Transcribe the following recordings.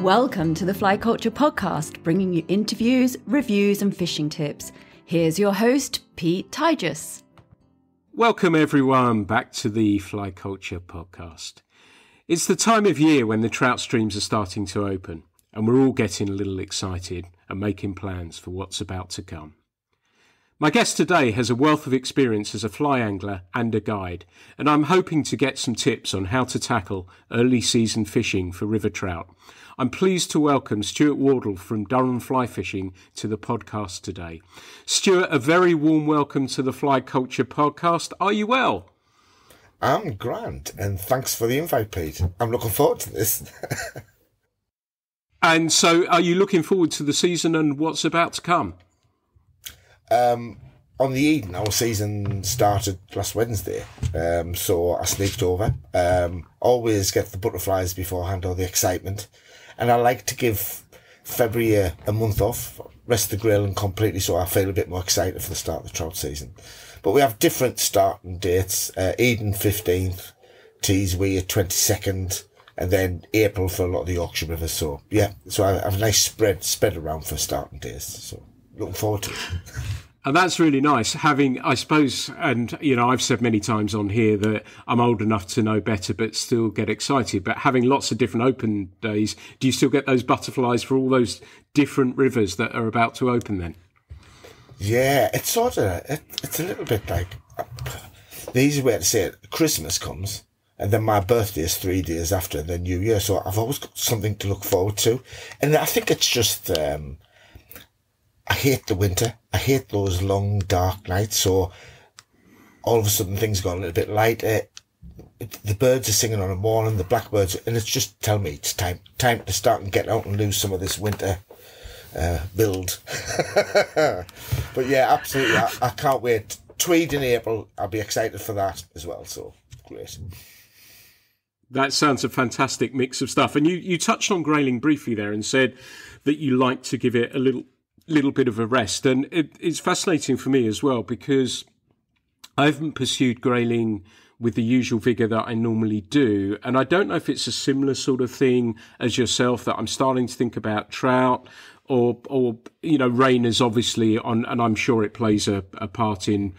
Welcome to the Fly Culture Podcast, bringing you interviews, reviews and fishing tips. Here's your host, Pete Tigers. Welcome everyone back to the Fly Culture Podcast. It's the time of year when the trout streams are starting to open and we're all getting a little excited and making plans for what's about to come. My guest today has a wealth of experience as a fly angler and a guide, and I'm hoping to get some tips on how to tackle early season fishing for river trout. I'm pleased to welcome Stuart Wardle from Durham Fly Fishing to the podcast today. Stuart, a very warm welcome to the Fly Culture Podcast. Are you well? I'm grand, and thanks for the invite, Pete. I'm looking forward to this. And so are you looking forward to the season and what's about to come? On the Eden, our season started last Wednesday, so I sneaked over. Always get the butterflies beforehand, or the excitement. And I like to give February a month off, rest the grilling completely, so I feel a bit more excited for the start of the trout season. But we have different starting dates. Eden 15th, Teeswee 22nd, and then April for a lot of the Yorkshire rivers. So yeah, so I have a nice spread around for starting days. So looking forward to it. And that's really nice having, I suppose, and, you know, I've said many times on here that I'm old enough to know better, but still get excited. But having lots of different open days, do you still get those butterflies for all those different rivers that are about to open then? Yeah, it's sort of, it's a little bit like, the easy way to say it, Christmas comes, and then my birthday is 3 days after the New Year. So I've always got something to look forward to. And I think it's just, I hate the winter. I hate those long, dark nights. So all of a sudden things got a little bit lighter. The birds are singing on the morning, the blackbirds, and it's just tell me it's time to start and get out and lose some of this winter build. But yeah, absolutely. I can't wait. Tweed in April. I'll be excited for that as well. So great. That sounds a fantastic mix of stuff. And you touched on grayling briefly there and said that you like to give it a little bit of a rest, and it's fascinating for me as well because I haven't pursued grayling with the usual vigour that I normally do, and I don't know if it's a similar sort of thing as yourself, that I'm starting to think about trout or you know, rain is obviously on, and I'm sure it plays a part in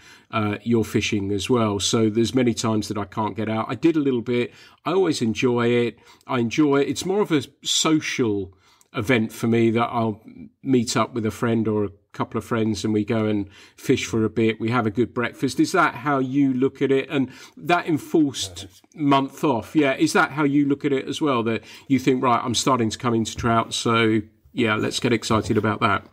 your fishing as well. So there's many times that I can't get out. I did a little bit. I always enjoy it. It's more of a social event for me that I'll meet up with a friend or a couple of friends and we go and fish for a bit. We have a good breakfast. Is that how you look at it? And that enforced month off, yeah, is that how you look at it as well? That you think, right, I'm starting to come into trout, so yeah, let's get excited about that.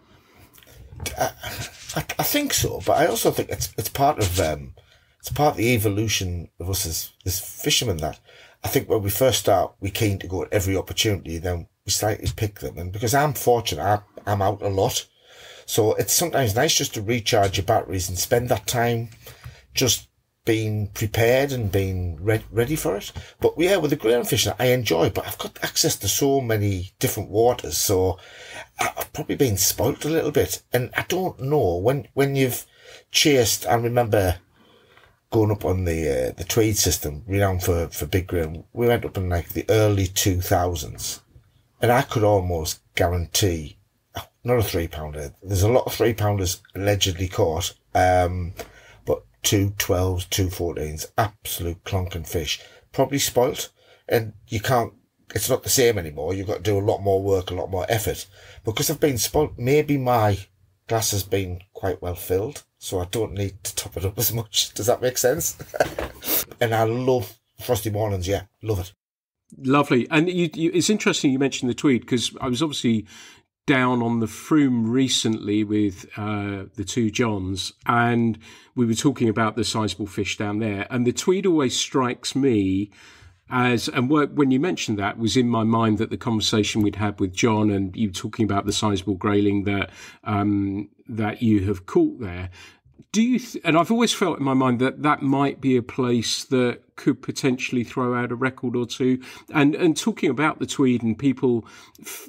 I think so, but I also think it's part of the evolution of us as fishermen. That I think when we first start, we're keen to go at every opportunity, then we slightly pick them. And because I'm fortunate, I'm out a lot. So it's sometimes nice just to recharge your batteries and spend that time just being prepared and being ready for it. But yeah, with the grayling fishing, I enjoy, but I've got access to so many different waters. So I've probably been spoilt a little bit. And I don't know, when you've chased, I remember going up on the Tweed system, renowned for big grayling. We went up in like the early 2000s. And I could almost guarantee, not a 3-pounder, there's a lot of 3-pounders allegedly caught, but 2 12s, 2 14s, absolute clonking fish, probably spoilt. And you can't, it's not the same anymore. You've got to do a lot more work, a lot more effort. Because I've been spoilt, maybe my glass has been quite well filled, so I don't need to top it up as much. Does that make sense? And I love frosty mornings, yeah, love it. Lovely. And it's interesting you mentioned the Tweed, because I was obviously down on the Froome recently with the two Johns, and we were talking about the sizable fish down there. And the Tweed always strikes me as, and when you mentioned that, was in my mind that the conversation we'd had with John and you talking about the sizable grayling that you have caught there. Do you? And I've always felt in my mind that might be a place that could potentially throw out a record or two. And talking about the Tweed and people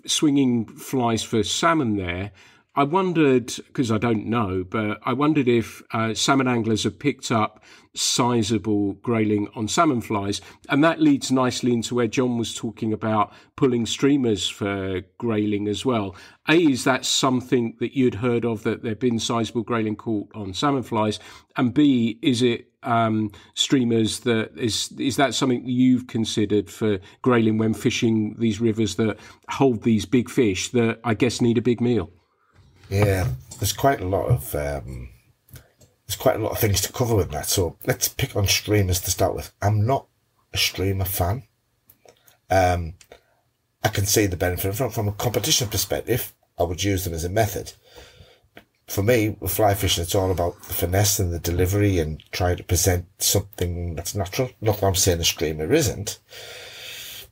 swinging flies for salmon there, I wondered, because I don't know, but I wondered if salmon anglers have picked up sizable grayling on salmon flies. And that leads nicely into where John was talking about pulling streamers for grayling as well. A, is that something that you'd heard of, that there'd been sizable grayling caught on salmon flies? And B, is it streamers that is that something that you've considered for grayling when fishing these rivers that hold these big fish that I guess need a big meal? Yeah, there's quite a lot of things to cover with that. So let's pick on streamers to start with. I'm not a streamer fan. I can see the benefit from a competition perspective. I would use them as a method. For me, with fly fishing, it's all about the finesse and the delivery and trying to present something that's natural. Not that I'm saying a streamer isn't,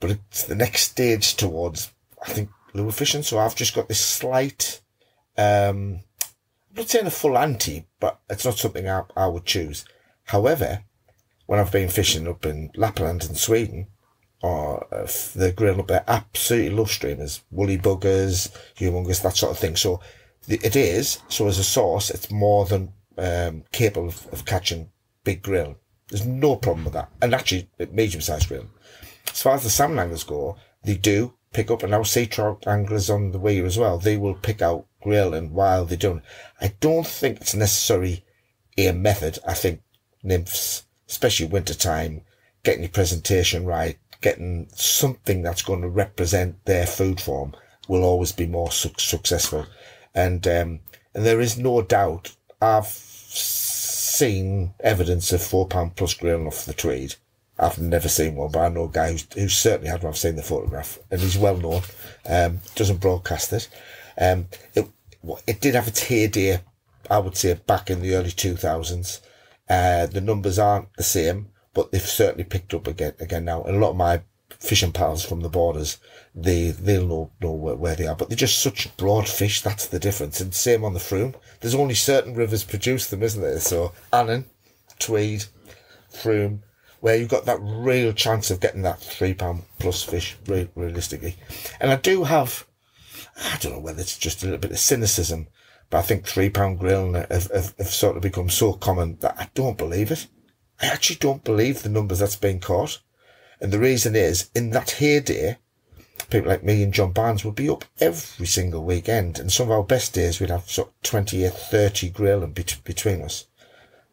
but it's the next stage towards, I think, lure fishing. So I've just got this slight, I'm not saying a full anti, but it's not something I would choose. However, when I've been fishing up in Lapland and Sweden, or the grill up there, absolutely love streamers, woolly buggers, humongous, that sort of thing. So it is, so as a source, it's more than capable of catching big grill. There's no problem with that. And actually, medium-sized grill. As far as the salmon anglers go, they do pick up, and I'll see trout anglers on the weir as well. They will pick out grilling while they're doing. I don't think it's necessarily a method. I think nymphs, especially winter time, getting your presentation right, getting something that's going to represent their food form will always be more successful. And there is no doubt, I've seen evidence of £4 plus grilling off the Tweed. I've never seen one, but I know a guy who's certainly had one. I've seen the photograph, and he's well known. Doesn't broadcast it. It did have its heyday, I would say, back in the early 2000s. The numbers aren't the same, but they've certainly picked up again now. And a lot of my fishing pals from the borders, they'll know where they are, but they're just such broad fish. That's the difference. And same on the Froome. There's only certain rivers produce them, isn't there? So Annan, Tweed, Froome, where you've got that real chance of getting that £3 plus fish realistically. And I do have, I don't know whether it's just a little bit of cynicism, but I think £3 grilling have sort of become so common that I don't believe it. I actually don't believe the numbers that's being caught. And the reason is, in that heyday, people like me and John Barnes would be up every single weekend. And some of our best days, we'd have sort of 20 or 30 grilling between us.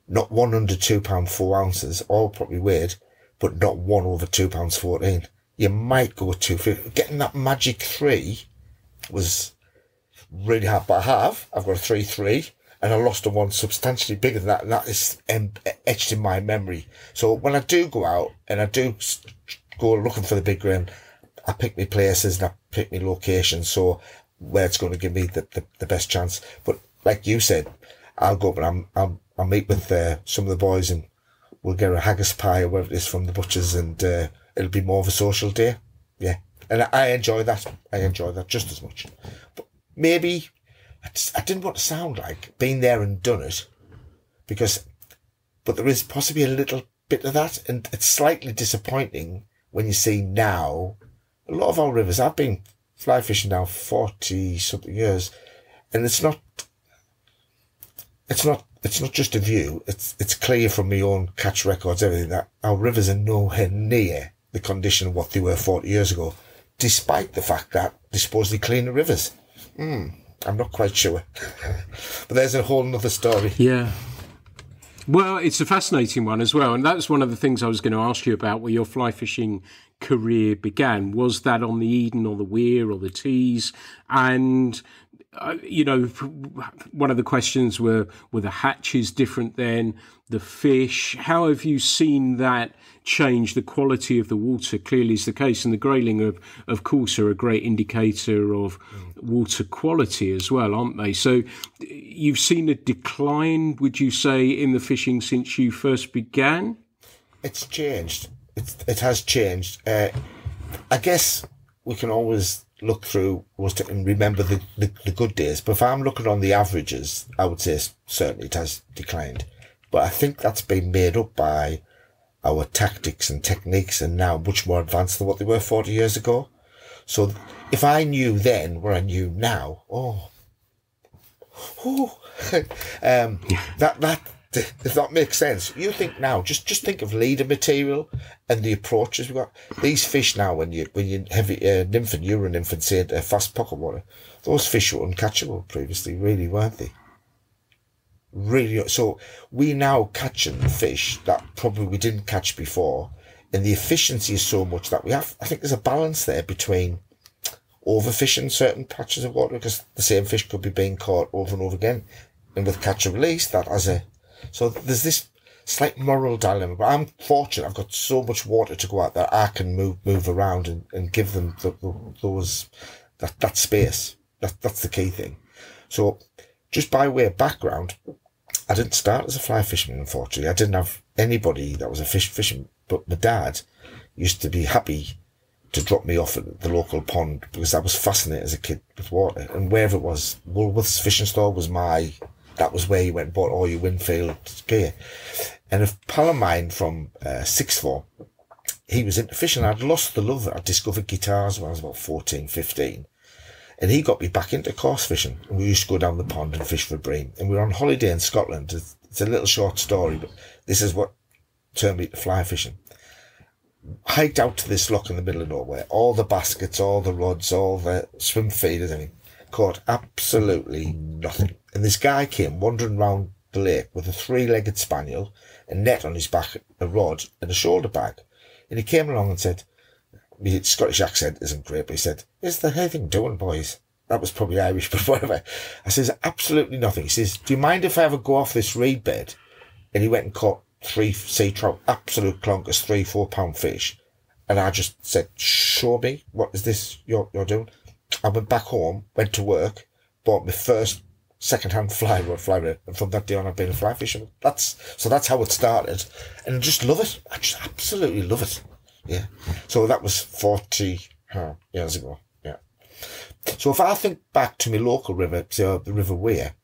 Not one under £2 4 ounces, all probably weighed, but not one over £2 14. You might go 250. Getting that magic 3 was really hard. But I've got a 3-3. And I lost a one substantially bigger than that, and that is etched in my memory. So when I do go out, and I do go looking for the big grill, I pick my places and I pick my locations, so where it's going to give me the best chance. But like you said, I'll go up and I'll meet with some of the boys, and we'll get a haggis pie or whatever it is from the butchers, and it'll be more of a social day. Yeah, and I enjoy that. I enjoy that just as much. But maybe I didn't want to sound like been there and done it, but there is possibly a little bit of that, and it's slightly disappointing when you see now a lot of our rivers. I've been fly fishing now 40 something years, and it's not just a view. It's clear from my own catch records, everything, that our rivers are nowhere near the condition of what they were 40 years ago, despite the fact that they're supposedly cleaner rivers. I'm not quite sure. But there's a whole other story. Yeah. Well, it's a fascinating one as well. And that's one of the things I was going to ask you about, where your fly fishing career began. Was that on the Eden or the Weir or the Tees? And, one of the questions were the hatches different then? The fish? How have you seen that change the quality of the water? Clearly is the case. And the grayling, of course, are a great indicator of water quality as well, aren't they? So you've seen a decline, would you say, in the fishing since you first began? It's changed. It has changed. I guess we can always look through and remember the good days. But if I'm looking on the averages, I would say certainly it has declined. But I think that's been made up by our tactics and techniques, and now much more advanced than what they were 40 years ago. So if I knew then what I knew now, oh, that if that makes sense. You think now, just think of leader material and the approaches we've got. These fish now, when you heavy nymph and Euro-nymph and say fast pocket water, those fish were uncatchable previously, really, weren't they? Really. So we now catching fish that probably we didn't catch before, and the efficiency is so much that we have. I think there's a balance there between overfishing certain patches of water, because the same fish could be being caught over and over again, and with catch and release, that as a. So there's this slight moral dilemma, but I'm fortunate. I've got so much water to go out that I can move around and give them that space. That's the key thing. So just by way of background, I didn't start as a fly fisherman, unfortunately. I didn't have anybody that was a fisherman, but my dad used to be happy to drop me off at the local pond because I was fascinated as a kid with water. And wherever it was, Woolworths fishing store was that was where you went and bought all your Winfield gear. And a pal of mine from sixth form, he was into fishing. I'd lost the love. I discovered guitars when I was about 14, 15. And he got me back into coarse fishing. And we used to go down the pond and fish for bream. And we were on holiday in Scotland. It's a little short story, but this is what turned me to fly fishing. Hiked out to this loch in the middle of nowhere. All the baskets, all the rods, all the swim feeders, everything. Caught absolutely nothing. And this guy came wandering round the lake with a 3-legged spaniel, a net on his back, a rod, and a shoulder bag. And he came along and said, his Scottish accent isn't great, but he said, "Is there anything doing, boys?" That was probably Irish, but whatever. I says, "Absolutely nothing." He says, "Do you mind if I ever go off this reed bed?" And he went and caught 3 sea trout, absolute clunkers, 3-4 pound fish. And I just said, "Show me, what is this you're doing?" I went back home, went to work, bought my first second-hand fly rod, and from that day on I've been a fly fisherman. That's how it started. And I just love it. I just absolutely love it. Yeah. So that was 40 years ago. Yeah. So if I think back to my local river, say the River Wear,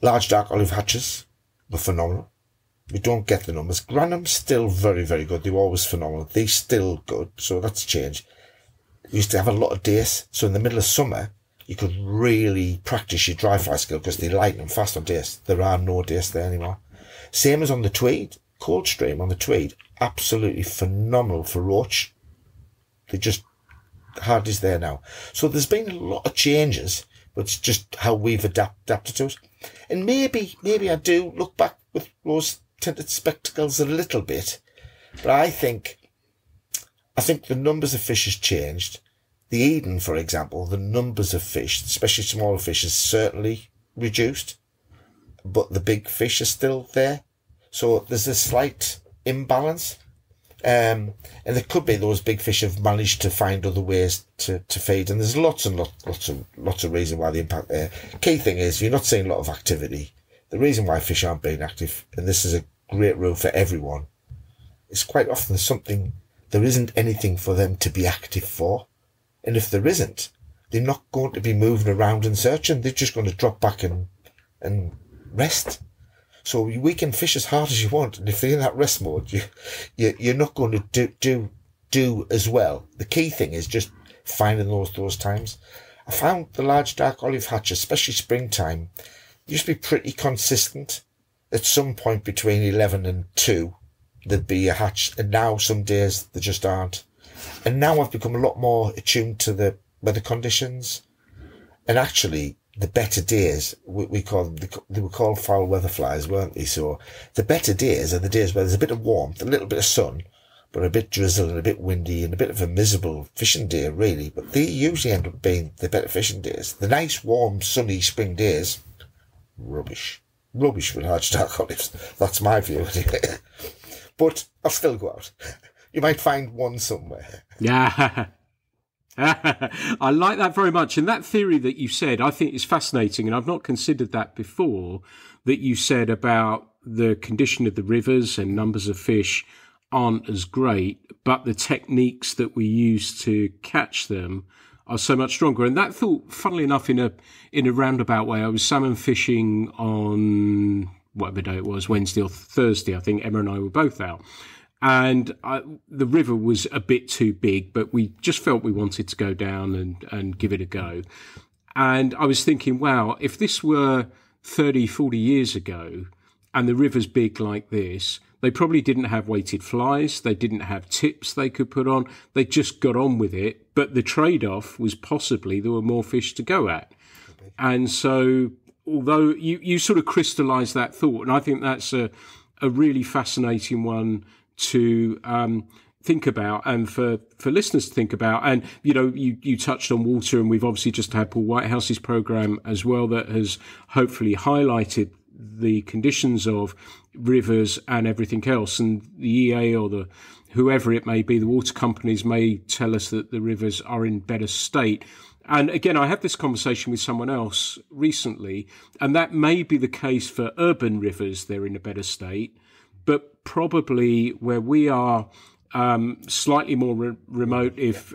large dark olive hatches were phenomenal. We don't get the numbers. Granham's still very, very good. They were always phenomenal. They're still good. So that's changed. We used to have a lot of dace. So in the middle of summer, you could really practice your dry fly skill because they light and fast on dace. There are no dace there anymore. Same as on the Tweed. Coldstream on the Tweed. Absolutely phenomenal for roach. They just hardly there now. So there's been a lot of changes, but it's just how we've adapted to it. And maybe I do look back with rose-tinted spectacles a little bit, but I think the numbers of fish has changed. The Eden, for example, the numbers of fish, especially smaller fish, is certainly reduced, but the big fish are still there. So there's a slight imbalance. And there could be those big fish have managed to find other ways to feed. And there's lots of reasons why the impact there. Key thing is you're not seeing a lot of activity. The reason why fish aren't being active, and this is a great rule for everyone, is quite often there isn't anything for them to be active for. And if there isn't, they're not going to be moving around and searching. They're just going to drop back and rest. So we can fish as hard as you want, and if they're in that rest mode, you're not going to do as well. The key thing is just finding those times. I found the large dark olive hatch, especially springtime, used to be pretty consistent. At some point between 11 and 2, there'd be a hatch, and now some days there just aren't. And now I've become a lot more attuned to the weather conditions, and actually the better days, we call them, they were called foul weather flies, weren't they? So the better days are the days where there's a bit of warmth, a little bit of sun, but a bit drizzle and a bit windy and a bit of a miserable fishing day, really. But they usually end up being the better fishing days. The nice, warm, sunny spring days, rubbish. Rubbish for large dark olives. That's my view. But I'll still go out. You might find one somewhere. Yeah. I like that very much. And that theory that you said, I think is fascinating. And I've not considered that before, that you said about the condition of the rivers and numbers of fish aren't as great, but the techniques that we use to catch them are so much stronger. And that thought, funnily enough, in a roundabout way, I was salmon fishing on whatever day it was, Wednesday or Thursday. I think Emma and I were both out. And the river was a bit too big, but we just felt we wanted to go down and give it a go. And I was thinking, wow, if this were 30, 40 years ago and the river's big like this, they probably didn't have weighted flies. They didn't have tips they could put on. They just got on with it. But the trade-off was possibly there were more fish to go at. And so although you sort of crystallised that thought, and I think that's a really fascinating one to think about and for listeners to think about. And, you touched on water, and we've obviously just had Paul Whitehouse's programme as well that has hopefully highlighted the conditions of rivers and everything else. And the EA or the whoever it may be, the water companies may tell us that the rivers are in better state. And again, I had this conversation with someone else recently, and that may be the case for urban rivers. They're in a better state, but probably where we are, slightly more remote, if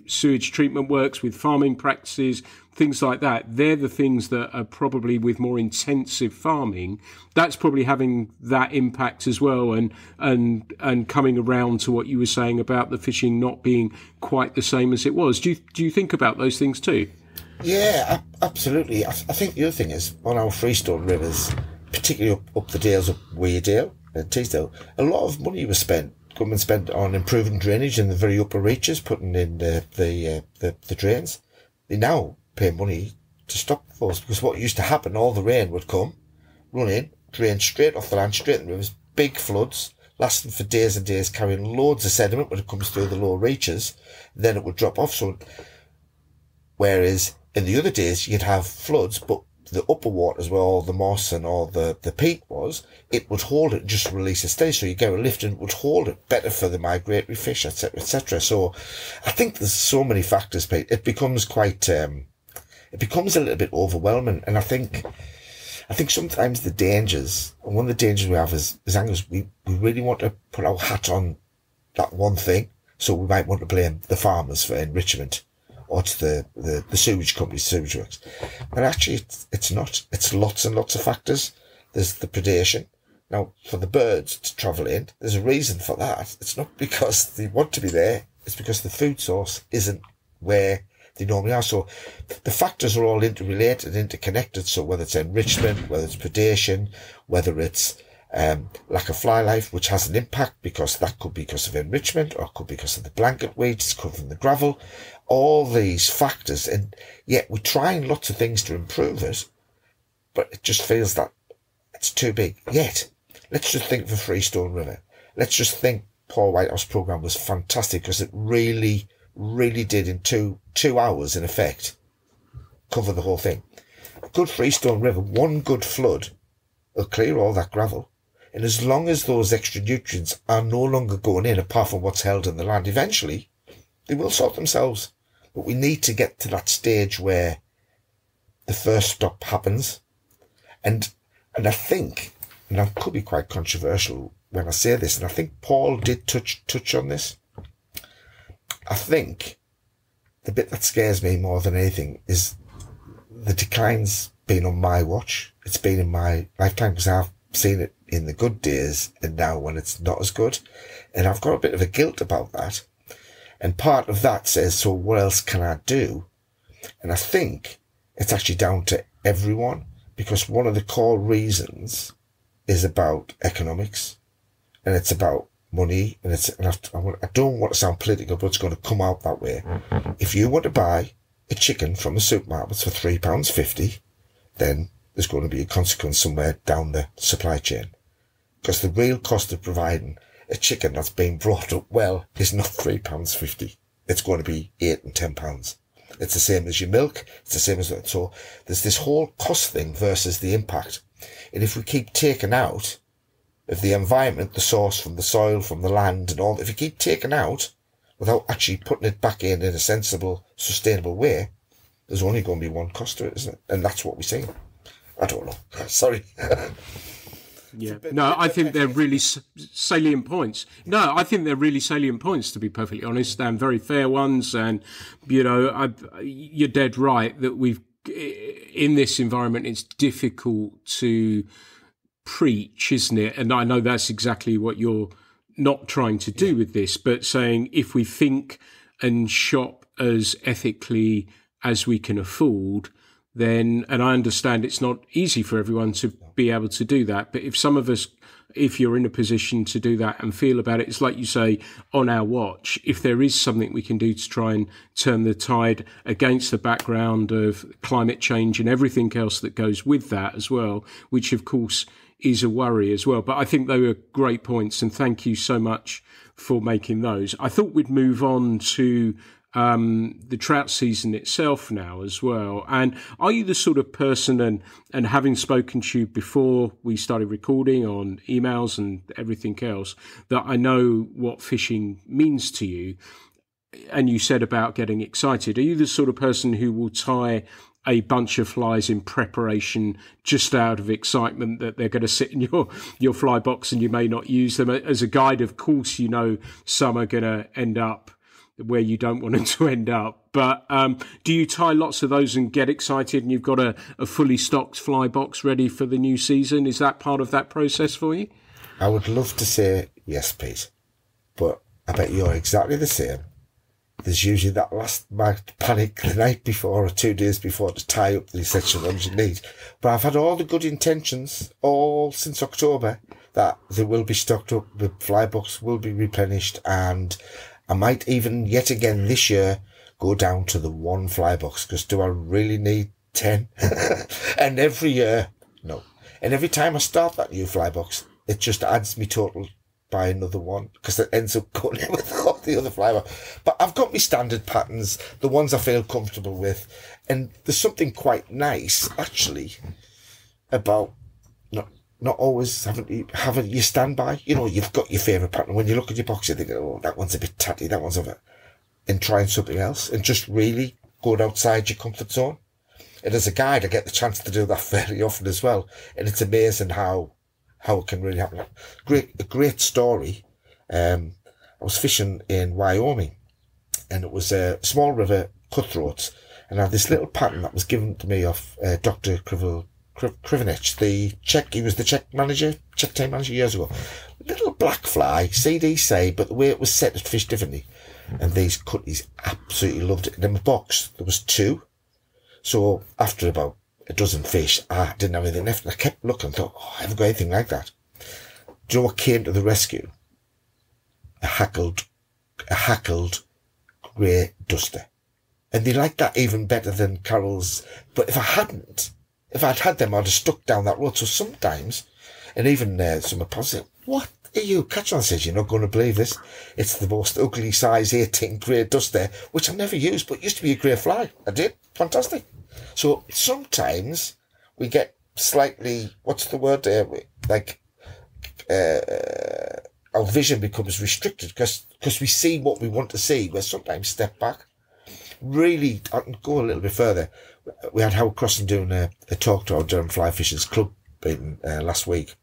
sewage treatment works with farming practices, things like that, they're the things that are probably with more intensive farming. That's probably having that impact as well, and coming around to what you were saying about the fishing not being quite the same as it was. Do you think about those things too? Yeah, absolutely. I think the other thing is on our freestone rivers, particularly up the dales of Weardale and Teesdale, a lot of money was government spent on improving drainage in the very upper reaches, putting in the drains. They now pay money to stop those, because what used to happen, all the rain would come, run in, drain straight off the land, straight in the rivers, big floods, lasting for days and days, carrying loads of sediment when it comes through the lower reaches, then it would drop off. So, whereas in the other days, you'd have floods, but the upper waters where all the moss and all the peat was, it would hold it and just release it steady. So you get a lift and it would hold it better for the migratory fish, etc., etc. So I think there's so many factors, Pete. It becomes quite, it becomes a little bit overwhelming. And I think sometimes the dangers, and one of the dangers we have is anglers, we really want to put our hat on that one thing. So we might want to blame the farmers for enrichment, or to the sewage companies, sewage works. But actually, it's not. It's lots and lots of factors. There's the predation. Now, for the birds to travel in, there's a reason for that. It's not because they want to be there. It's because the food source isn't where they normally are. So the factors are all interrelated, interconnected. So whether it's enrichment, whether it's predation, whether it's lack of fly life, which has an impact, because that could be because of enrichment, or it could be because of the blanket weeds covering the gravel, all these factors. And yet we're trying lots of things to improve it, but it just feels that it's too big. Yet, let's just think of a Freestone River. Let's just think Paul Whitehouse programme was fantastic, because it really, really did in two hours, in effect, cover the whole thing. A good Freestone River, one good flood will clear all that gravel. And as long as those extra nutrients are no longer going in, apart from what's held in the land, eventually they will sort themselves. But we need to get to that stage where the first stop happens. And I think, and I could be quite controversial when I say this, and I think Paul did touch on this. I think the bit that scares me more than anything is the decline's been on my watch. It's been in my lifetime, because I've seen it in the good days and now when it's not as good. And I've got a bit of a guilt about that. And part of that says, so what else can I do? And I think it's actually down to everyone, because one of the core reasons is about economics, and it's about money, and I don't want to sound political, but it's going to come out that way. If you want to buy a chicken from the supermarkets for £3.50, then there's going to be a consequence somewhere down the supply chain. Because the real cost of providing a chicken that's being brought up well is not £3.50. It's going to be £8 and £10. It's the same as your milk. It's the same as that. So there's this whole cost thing versus the impact. And if we keep taking out of the environment, the source from the soil, from the land and all, if you keep taking out without actually putting it back in a sensible, sustainable way, there's only going to be one cost to it, isn't it? And that's what we're seeing. I don't know. Sorry. Yeah. No, I think they're really salient points. No, I think they're really salient points, to be perfectly honest, and very fair ones. And, you're dead right that in this environment, it's difficult to preach, isn't it? And I know that's exactly what you're not trying to do with this, but saying if we think and shop as ethically as we can afford, then, and I understand it's not easy for everyone to be able to do that, but if some of us, if you're in a position to do that and feel about it, it's like you say, on our watch, if there is something we can do to try and turn the tide against the background of climate change and everything else that goes with that as well, which of course is a worry as well. But I think they were great points, and thank you so much for making those. I thought we'd move on to the trout season itself now as well. And are you the sort of person, and having spoken to you before we started recording on emails and everything else, that I know what fishing means to you, and you said about getting excited, are you the sort of person who will tie a bunch of flies in preparation just out of excitement that they're going to sit in your fly box and you may not use them? As a guide, of course, you know some are going to end up where you don't want them to end up. But do you tie lots of those and get excited and you've got a fully stocked fly box ready for the new season? Is that part of that process for you? I would love to say yes, Pete, but I bet you're exactly the same. There's usually that last panic the night before or 2 days before to tie up the essential ones you need. But I've had all the good intentions all since October that they will be stocked up, the fly box will be replenished, and I might even yet again this year go down to the one fly box, because do I really need 10? And every year, no. And every time I start that new fly box, it just adds me total by another one, because it ends up going in with all the other fly box. But I've got my standard patterns, the ones I feel comfortable with. And there's something quite nice, actually, about not always having your standby. You know, you've got your favourite pattern. When you look at your box, you think, oh, that one's a bit tatty, that one's over. And trying something else, and just really going outside your comfort zone. And as a guide, I get the chance to do that fairly often as well. And it's amazing how it can really happen. A great story. I was fishing in Wyoming, and it was a small river, cutthroats, and I had this little pattern that was given to me off Dr. Krivenich, he was the Czech team manager years ago. Little black fly, CD say, but the way it was set, it fished differently. And these cutties absolutely loved it. And in my box, there was 2. So after about a dozen fish, I didn't have anything left. And I kept looking and thought, oh, I haven't got anything like that. Do you know what came to the rescue? A hackled grey duster. And they liked that even better than Carol's. But if I'd had them, I'd have stuck down that road. So sometimes, and even some of the say, what are you? Catch on says, you're not going to believe this. It's the most ugly size 18 grey duster, which I never used, but used to be a grey fly. I did. Fantastic. So sometimes we get slightly, what's the word there? Our vision becomes restricted because we see what we want to see. We sometimes step back. Really, I can go a little bit further. We had Howard Crossan doing a talk to our Durham Fly Fishers Club meeting last week.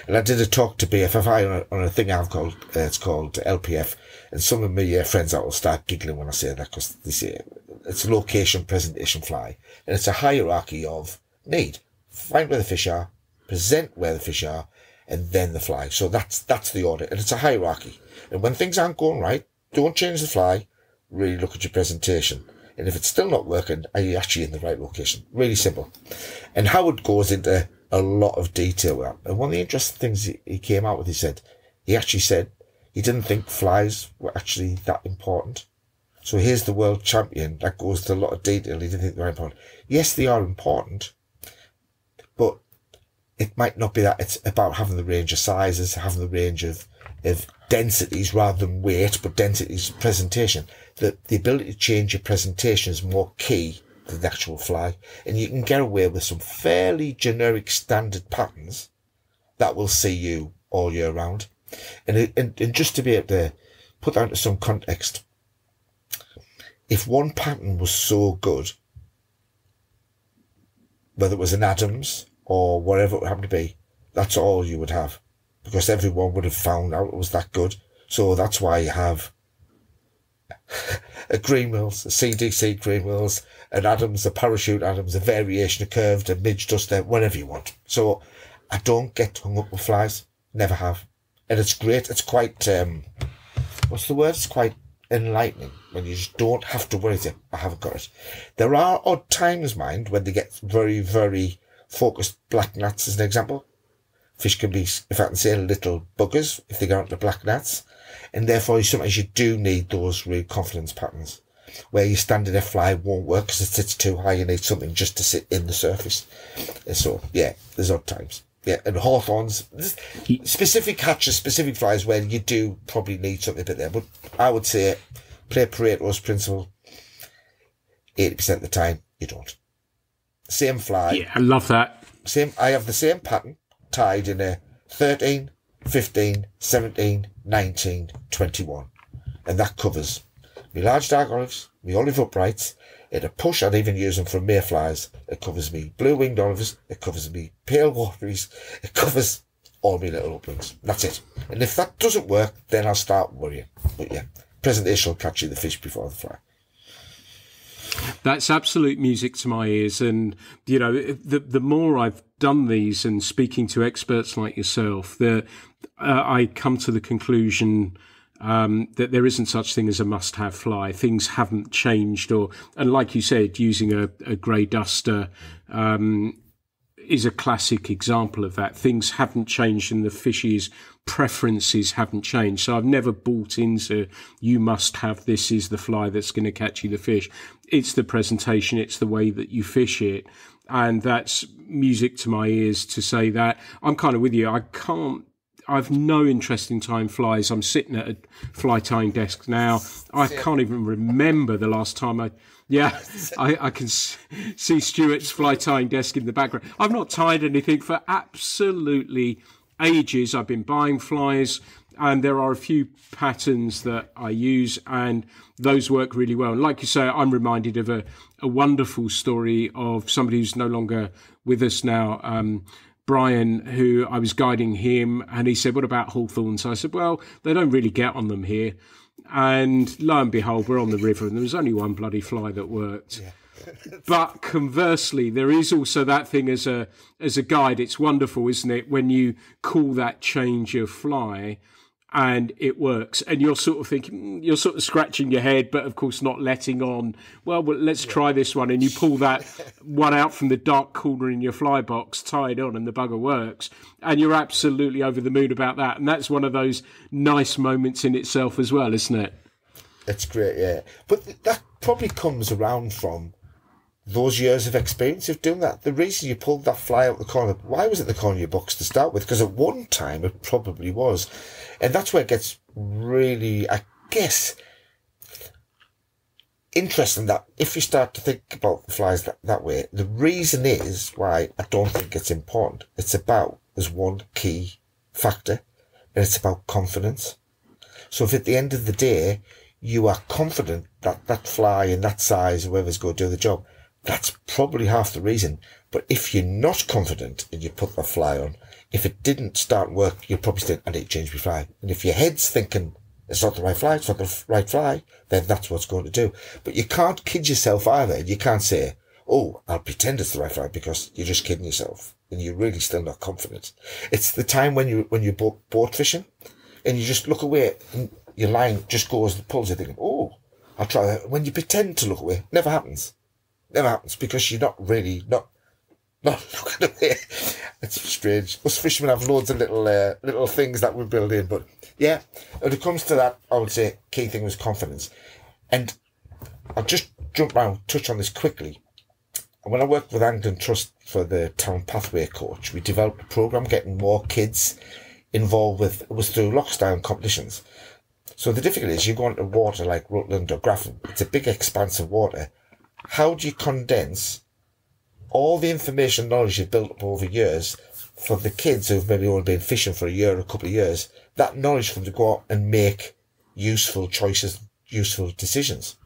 And I did a talk to BFFI on a thing I've called, it's called LPF. And some of my friends out will start giggling when I say that, because they say it's a location presentation fly. And it's a hierarchy of need. Find where the fish are, present where the fish are, and then the fly. So that's the order. And it's a hierarchy. And when things aren't going right, don't change the fly. Really look at your presentation. And if it's still not working, are you actually in the right location? Really simple. And Howard goes into a lot of detail with that. And one of the interesting things he came out with, he actually said he didn't think flies were actually that important. So here's the world champion that goes to a lot of detail. He didn't think they were important. Yes, they are important, but it might not be that. It's about having the range of sizes, having the range of densities rather than weight, but densities presentation. The ability to change your presentation is more key than the actual fly. And you can get away with some fairly generic standard patterns that will see you all year round. And just to be able to put that into some context, if one pattern was so good, whether it was an Adams or whatever it happened to be, that's all you would have, because everyone would have found out it was that good. So that's why you have a Greenwills, a CDC Greenwills, an Adams, a Parachute Adams, a variation, a curved, a midge duster, whatever you want. So I don't get hung up with flies. Never have. And it's great. It's quite, what's the word? It's quite enlightening when you just don't have to worry. I haven't got it. There are odd times, mind, when they get very, very focused black gnats, as an example. Fish can be, if I can say, little buggers if they go into black gnats. And therefore, sometimes you do need those real confidence patterns where your standard F-fly won't work because it sits too high. You need something just to sit in the surface. And so, yeah, there's odd times. Yeah, and hawthorns, specific catches, specific flies where you do probably need something a bit there. But I would say, play Pareto's principle. 80% of the time, you don't. Same fly. Yeah, I love that. I have the same pattern tied in a 13, 15, 17, 19, 21. And that covers my large dark olives, my olive uprights. At a push, I'd even use them for mayflies. It covers me blue-winged olivers. It covers me pale wateries. It covers all my little uplands. That's it. And if that doesn't work, then I'll start worrying. But yeah, presentation will catch you the fish before the fly. That's absolute music to my ears. And, you know, the more I've done these and speaking to experts like yourself, I come to the conclusion that there isn't such thing as a must-have fly. Things haven't changed, and like you said, using a grey duster is a classic example of that. Things haven't changed and the fish's preferences haven't changed. So I've never bought into, you must have, this is the fly that's going to catch you the fish. It's the presentation, it's the way that you fish it. And that's music to my ears to say that. I'm kind of with you. I've no interest in tying flies. I'm sitting at a fly tying desk now. I can't even remember the last time I can see Stuart's fly tying desk in the background. I've not tied anything for absolutely ages. I've been buying flies, and there are a few patterns that I use, and those work really well. And like you say, I'm reminded of a wonderful story of somebody who's no longer with us now, Brian, who I was guiding him, and he said, what about hawthorns? I said, well, they don't really get on them here. And lo and behold, we're on the river, and there was only one bloody fly that worked. Yeah. But conversely, there is also that thing as a guide. It's wonderful, isn't it, when you call that change of fly and it works, and you're sort of thinking, you're sort of scratching your head, but of course not letting on, well let's try this one, and you pull that one out from the dark corner in your fly box, tie it on, and the bugger works, and you're absolutely over the moon about that. And that's one of those nice moments in itself as well, isn't it? It's great, yeah. But that probably comes around from those years of experience of doing that. The reason you pulled that fly out the corner, why was it the corner of your box to start with? Because at one time it probably was. And that's where it gets really, I guess, interesting that if you start to think about flies that way, the reason is why I don't think it's important. There's one key factor, and it's about confidence. So if at the end of the day, you are confident that that fly in that size, whoever's going to do the job, that's probably half the reason. But if you're not confident and you put the fly on, if it didn't start work, you'll probably think, I need to change my fly. And if your head's thinking, it's not the right fly, it's not the right fly, then that's what's going to do. But you can't kid yourself either. You can't say, oh, I'll pretend it's the right fly, because you're just kidding yourself and you're really still not confident. It's the time when you're boat fishing and you just look away and your line just goes and pulls. You're thinking, oh, I'll try that. When you pretend to look away, never happens. Never happens, because you're not really, not looking away. It's strange. Us fishermen have loads of little things that we build in. But yeah, when it comes to that, I would say key thing was confidence. And I'll just jump around, touch on this quickly. When I worked with Angton Trust for the Town Pathway Coach, we developed a program getting more kids involved with, it was through lockdown competitions. So the difficulty is you go into water like Rutland or Grafton. It's a big expanse of water. How do you condense all the information knowledge you've built up over years for the kids who've maybe only been fishing for a year or a couple of years, that knowledge for them to go out and make useful choices, useful decisions?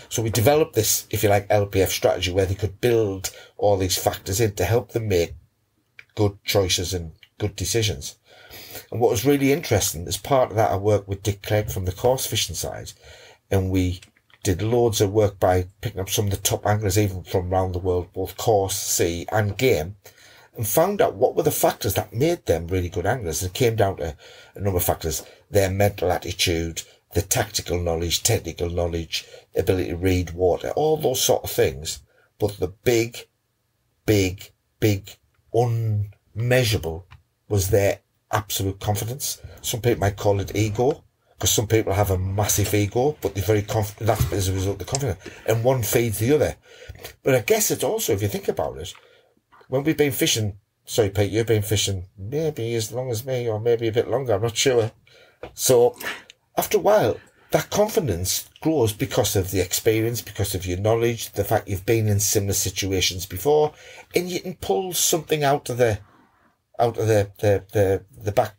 So we developed this, if you like, LPF strategy where they could build all these factors in to help them make good choices and good decisions. And what was really interesting, as part of that, I worked with Dick Clegg from the coarse fishing side, and we did loads of work by picking up some of the top anglers, even from around the world, both coarse, sea and game, and found out what were the factors that made them really good anglers. And it came down to a number of factors: their mental attitude, the tactical knowledge, technical knowledge, ability to read water, all those sort of things. But the big, unmeasurable was their absolute confidence. Some people might call it ego, because some people have a massive ego, but they're very confident. That's as a result of confidence. And one feeds the other. But I guess it's also, if you think about it, when we've been fishing, sorry, Pete, you've been fishing maybe as long as me, or maybe a bit longer, I'm not sure. So after a while, that confidence grows because of the experience, because of your knowledge, the fact you've been in similar situations before, and you can pull something out of the back,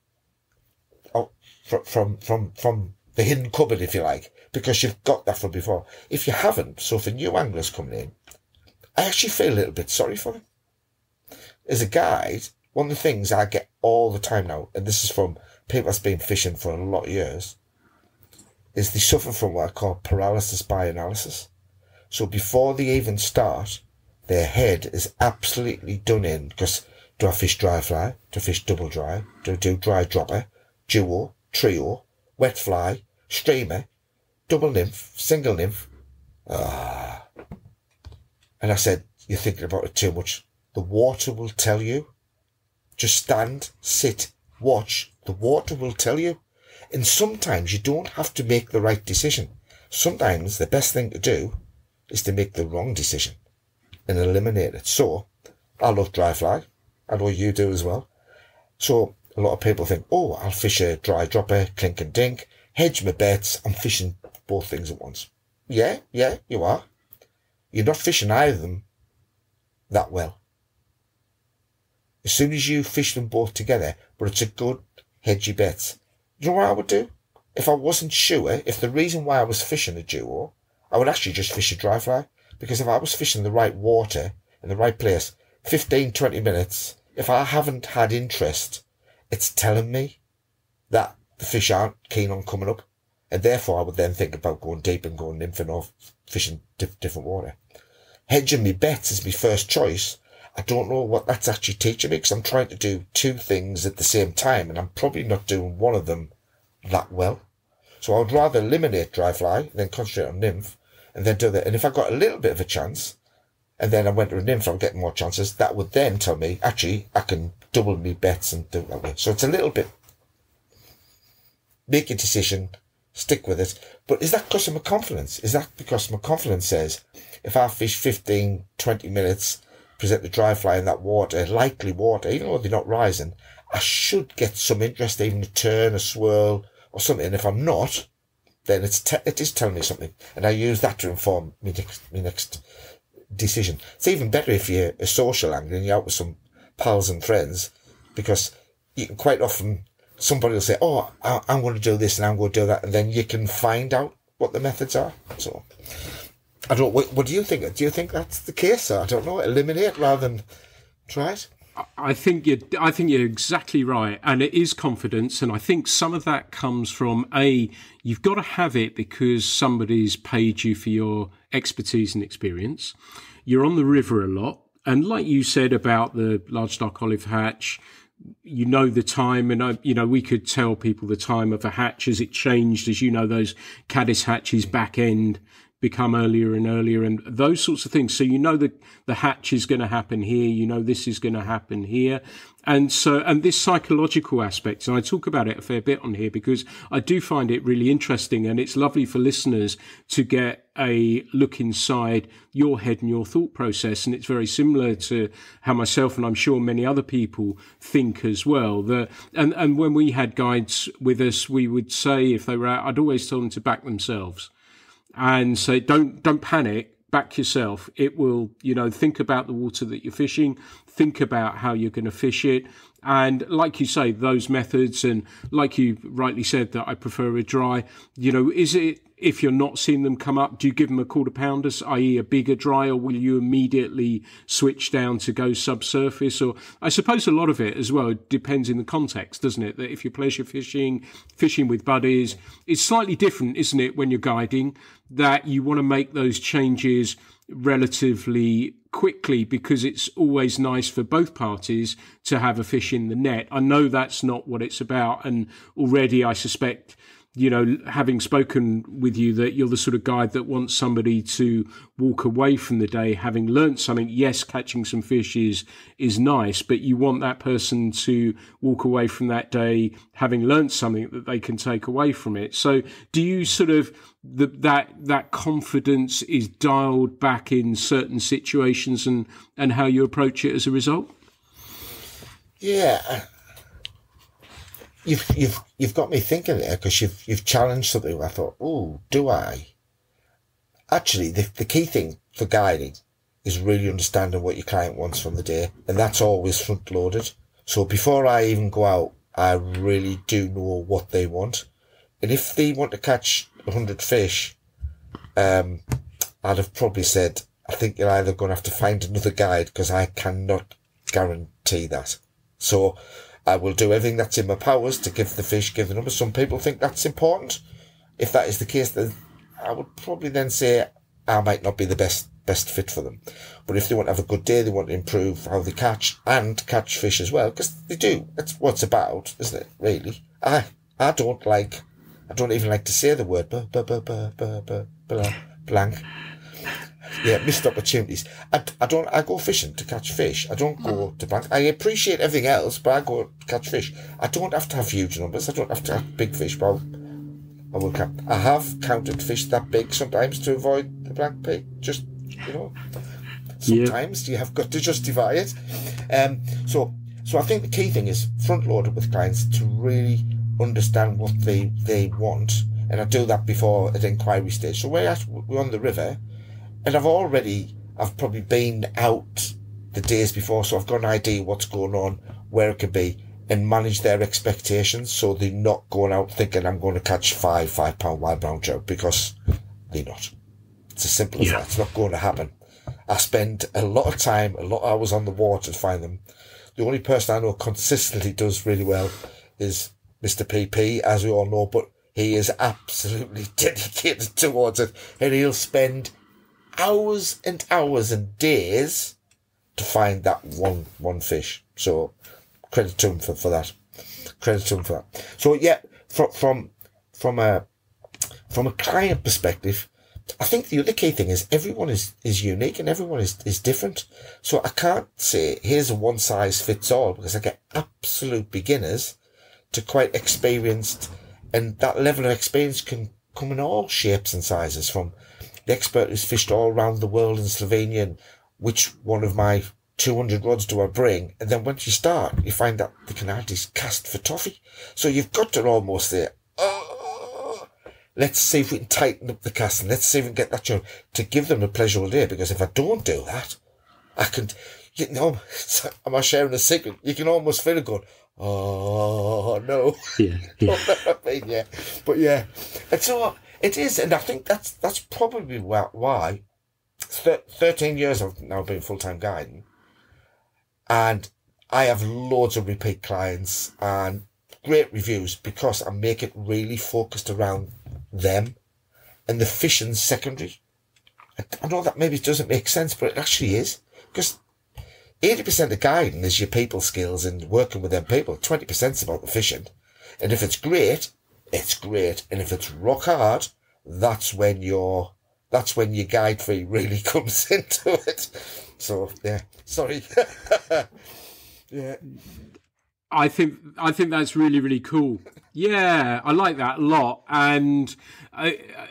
out from the hidden cupboard, if you like, because you've got that from before. If you haven't, so for new anglers coming in, I actually feel a little bit sorry for them. As a guide, one of the things I get all the time now, and this is from people that's been fishing for a lot of years, is they suffer from what I call paralysis by analysis. So before they even start, their head is absolutely done in, because do I fish dry fly? Do I fish double dry? Do I do dry dropper, duo, trio, wet fly, streamer, double nymph, single nymph? And I said, you're thinking about it too much. The water will tell you. Just stand, sit, watch. The water will tell you. And sometimes you don't have to make the right decision. Sometimes the best thing to do is to make the wrong decision and eliminate it. So, I love dry fly. I know you do as well. So, a lot of people think, oh, I'll fish a dry dropper, clink and dink, hedge my bets. I'm fishing both things at once. Yeah, you are. You're not fishing either of them that well. As soon as you fish them both together, but it's a good hedgy bet. You know what I would do? If I wasn't sure, if the reason why I was fishing a duo, I would actually just fish a dry fly. Because if I was fishing the right water in the right place, 15, 20 minutes, if I haven't had interest, it's telling me that the fish aren't keen on coming up. And therefore I would then think about going deep and going nymphing or fishing different water. Hedging me bets is my first choice. I don't know what that's actually teaching me, because I'm trying to do two things at the same time, and I'm probably not doing one of them that well. So I would rather eliminate dry fly, then concentrate on nymph, and then do that. And if I got a little bit of a chance, and then I went to a nymph, I'm getting more chances, that would then tell me, actually, I can double me bets and do it that way. So it's a little bit, make a decision, stick with it. But is that because of my confidence? Is that because my confidence says, if I fish 15, 20 minutes, present the dry fly in that water, likely water, even though they're not rising, I should get some interest, even a turn, a swirl, or something. And if I'm not, then it is telling me something. And I use that to inform me next decision. It's even better if you're a social angler and you're out with some pals and friends, because you can quite often, somebody will say, oh, I'm going to do this and I'm going to do that. And then you can find out what the methods are. So, I don't know, what do you think? Do you think that's the case? I don't know, eliminate rather than try it? I think you're exactly right, and it is confidence, and I think some of that comes from you've got to have it because somebody's paid you for your expertise and experience. You're on the river a lot, and like you said about the large dark olive hatch, you know the time, and we could tell people the time of a hatch as it changed, as you know, those caddis hatches back end become earlier and earlier and those sorts of things. So you know that the hatch is going to happen here, you know this is going to happen here. And this psychological aspect, and I talk about it a fair bit on here because I do find it really interesting, and it's lovely for listeners to get a look inside your head and your thought process. And it's very similar to how myself and I'm sure many other people think as well. And when we had guides with us, we would say if they were out, I'd always tell them to back themselves and say, don't panic, back yourself. It will, think about the water that you're fishing, think about how you're going to fish it. And like you say, those methods, and like you rightly said that I prefer a dry, is it, if you're not seeing them come up, do you give them a quarter pounders, i.e. a bigger dry, or will you immediately switch down to go subsurface? Or I suppose a lot of it as well depends in the context, doesn't it? That if you're pleasure fishing with buddies, it's slightly different, isn't it, when you're guiding, that you want to make those changes relatively quickly because it's always nice for both parties to have a fish in the net. I know that's not what it's about, and already I suspect having spoken with you, that you're the sort of guy that wants somebody to walk away from the day having learnt something. Yes, catching some fish is nice, but you want that person to walk away from that day having learnt something that they can take away from it. So do you sort of, that confidence is dialed back in certain situations and how you approach it as a result? Yeah. You've got me thinking there, because you've challenged something. I thought, oh, do I? Actually, the key thing for guiding is really understanding what your client wants from the day, and that's always front loaded. So before I even go out, I really do know what they want, and if they want to catch 100 fish, I'd have probably said, I think you're either going to have to find another guide, because I cannot guarantee that. So I will do everything that's in my powers to give the number. Some people think that's important. If that is the case, then I would probably then say I might not be the best fit for them. But if they want to have a good day, they want to improve how they catch and catch fish as well, because they do. That's what it's about, isn't it, really? I don't even like to say the word blank. Yeah, missed opportunities. I go fishing to catch fish. I don't go to blank. I appreciate everything else, but I go to catch fish. I don't have to have huge numbers. I don't have to have big fish, but I will count. I have counted fish that big sometimes to avoid the black pig. Just, sometimes you have got to justify it. So I think the key thing is front loaded with clients to really understand what they want. And I do that before at inquiry stage. So we're on the river, and I've probably been out the days before, so I've got an idea what's going on, where it could be, and manage their expectations, so they're not going out thinking I'm going to catch 5-pound wild brown trout, because they're not. It's as simple as that. It's not going to happen. I spend a lot of time, a lot of hours on the water to find them. The only person I know consistently does really well is Mr. PP, as we all know, but he is absolutely dedicated towards it, and he'll spend hours and hours and days to find that one fish. So credit to him for that. So yeah, from a client perspective, I think the other key thing is everyone is unique and everyone is different. So I can't say here's a one size fits all, because I get absolute beginners to quite experienced, and that level of experience can come in all shapes and sizes, from the expert who's fished all around the world in Slovenia, and which one of my 200 rods do I bring? And then once you start, you find that they can hardly cast for toffee. So you've got to almost say, oh, let's see if we can tighten up the casting. Let's see if we can get that show to give them a pleasurable day. Because if I don't do that, I can, am I sharing a secret? You can almost feel it going, oh, no. Yeah. Yeah. But yeah. And so it is, and I think that's probably why 13 years I've now been full-time guiding, and I have loads of repeat clients and great reviews, because I make it really focused around them, and the fishing secondary. I know that maybe doesn't make sense, but it actually is, because 80% of guiding is your people skills and working with them people. 20% is about the fishing, and if it's great, it's great. And if it's rock hard, that's when your guide fee really comes into it. So yeah, sorry. Yeah. I think that's really, really cool. Yeah, I like that a lot. And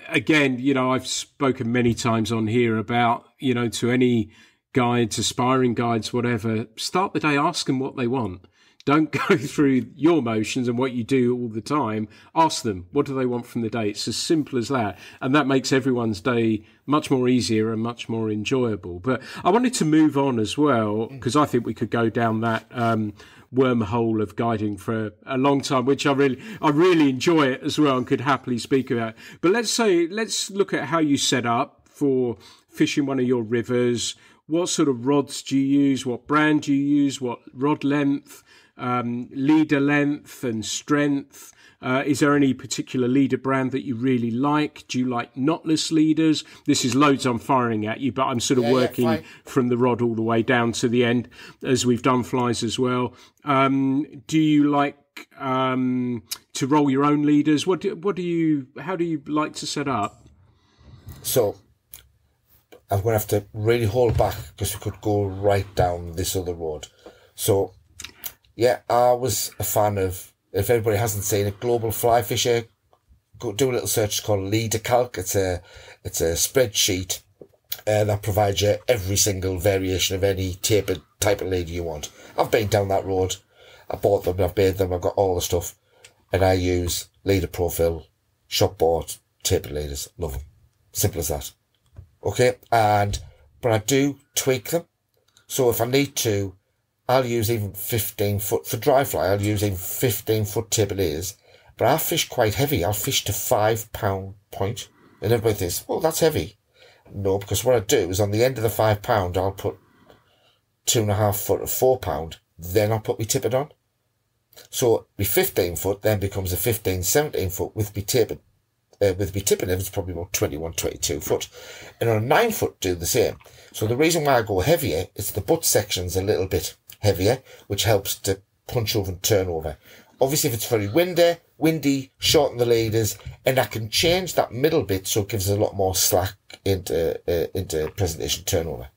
again, I've spoken many times on here about, to any guides, aspiring guides, whatever, start the day, ask them what they want. Don't go through your motions and what you do all the time. Ask them, what do they want from the day? It's as simple as that. And that makes everyone's day much more easier and much more enjoyable. But I wanted to move on as well, because I think we could go down that wormhole of guiding for a long time, which I really enjoy it as well and could happily speak about. But let's look at how you set up for fishing one of your rivers. What sort of rods do you use? What brand do you use? What rod length? Leader length and strength. Is there any particular leader brand that you really like? Do you like knotless leaders? This is loads I'm firing at you, but I'm sort of working from the rod all the way down to the end, as we've done flies as well. Do you like to roll your own leaders? How do you like to set up? So I'm going to have to really hold back because we could go right down this other road. So yeah, I was a fan of, if everybody hasn't seen it, Global Fly Fisher. Go do a little search. It's called Leader Calc. It's a spreadsheet that provides you every single variation of any tapered type of leader you want. I've been down that road. I bought them, I've made them, I've got all the stuff. And I use leader profile, shop bought, tapered leaders. Love them. Simple as that. Okay, but I do tweak them. So if I need to, I'll use even 15 foot, for dry fly, I'll use even 15 foot tapered leaders. But I fish quite heavy. I'll fish to 5 pound point. And everybody thinks, well, that's heavy. No, because what I do is on the end of the 5 pound, I'll put 2.5 foot of 4 pound. Then I'll put my tippet on. So my 15 foot then becomes a 15, 17 foot with me tapered. With me tipping it's probably about 21, 22 foot. And on a 9 foot do the same. So the reason why I go heavier is the butt section's a little bit heavier, which helps to punch over and turn over. Obviously, if it's very windy, shorten the leaders, and I can change that middle bit so it gives us a lot more slack into presentation turnover.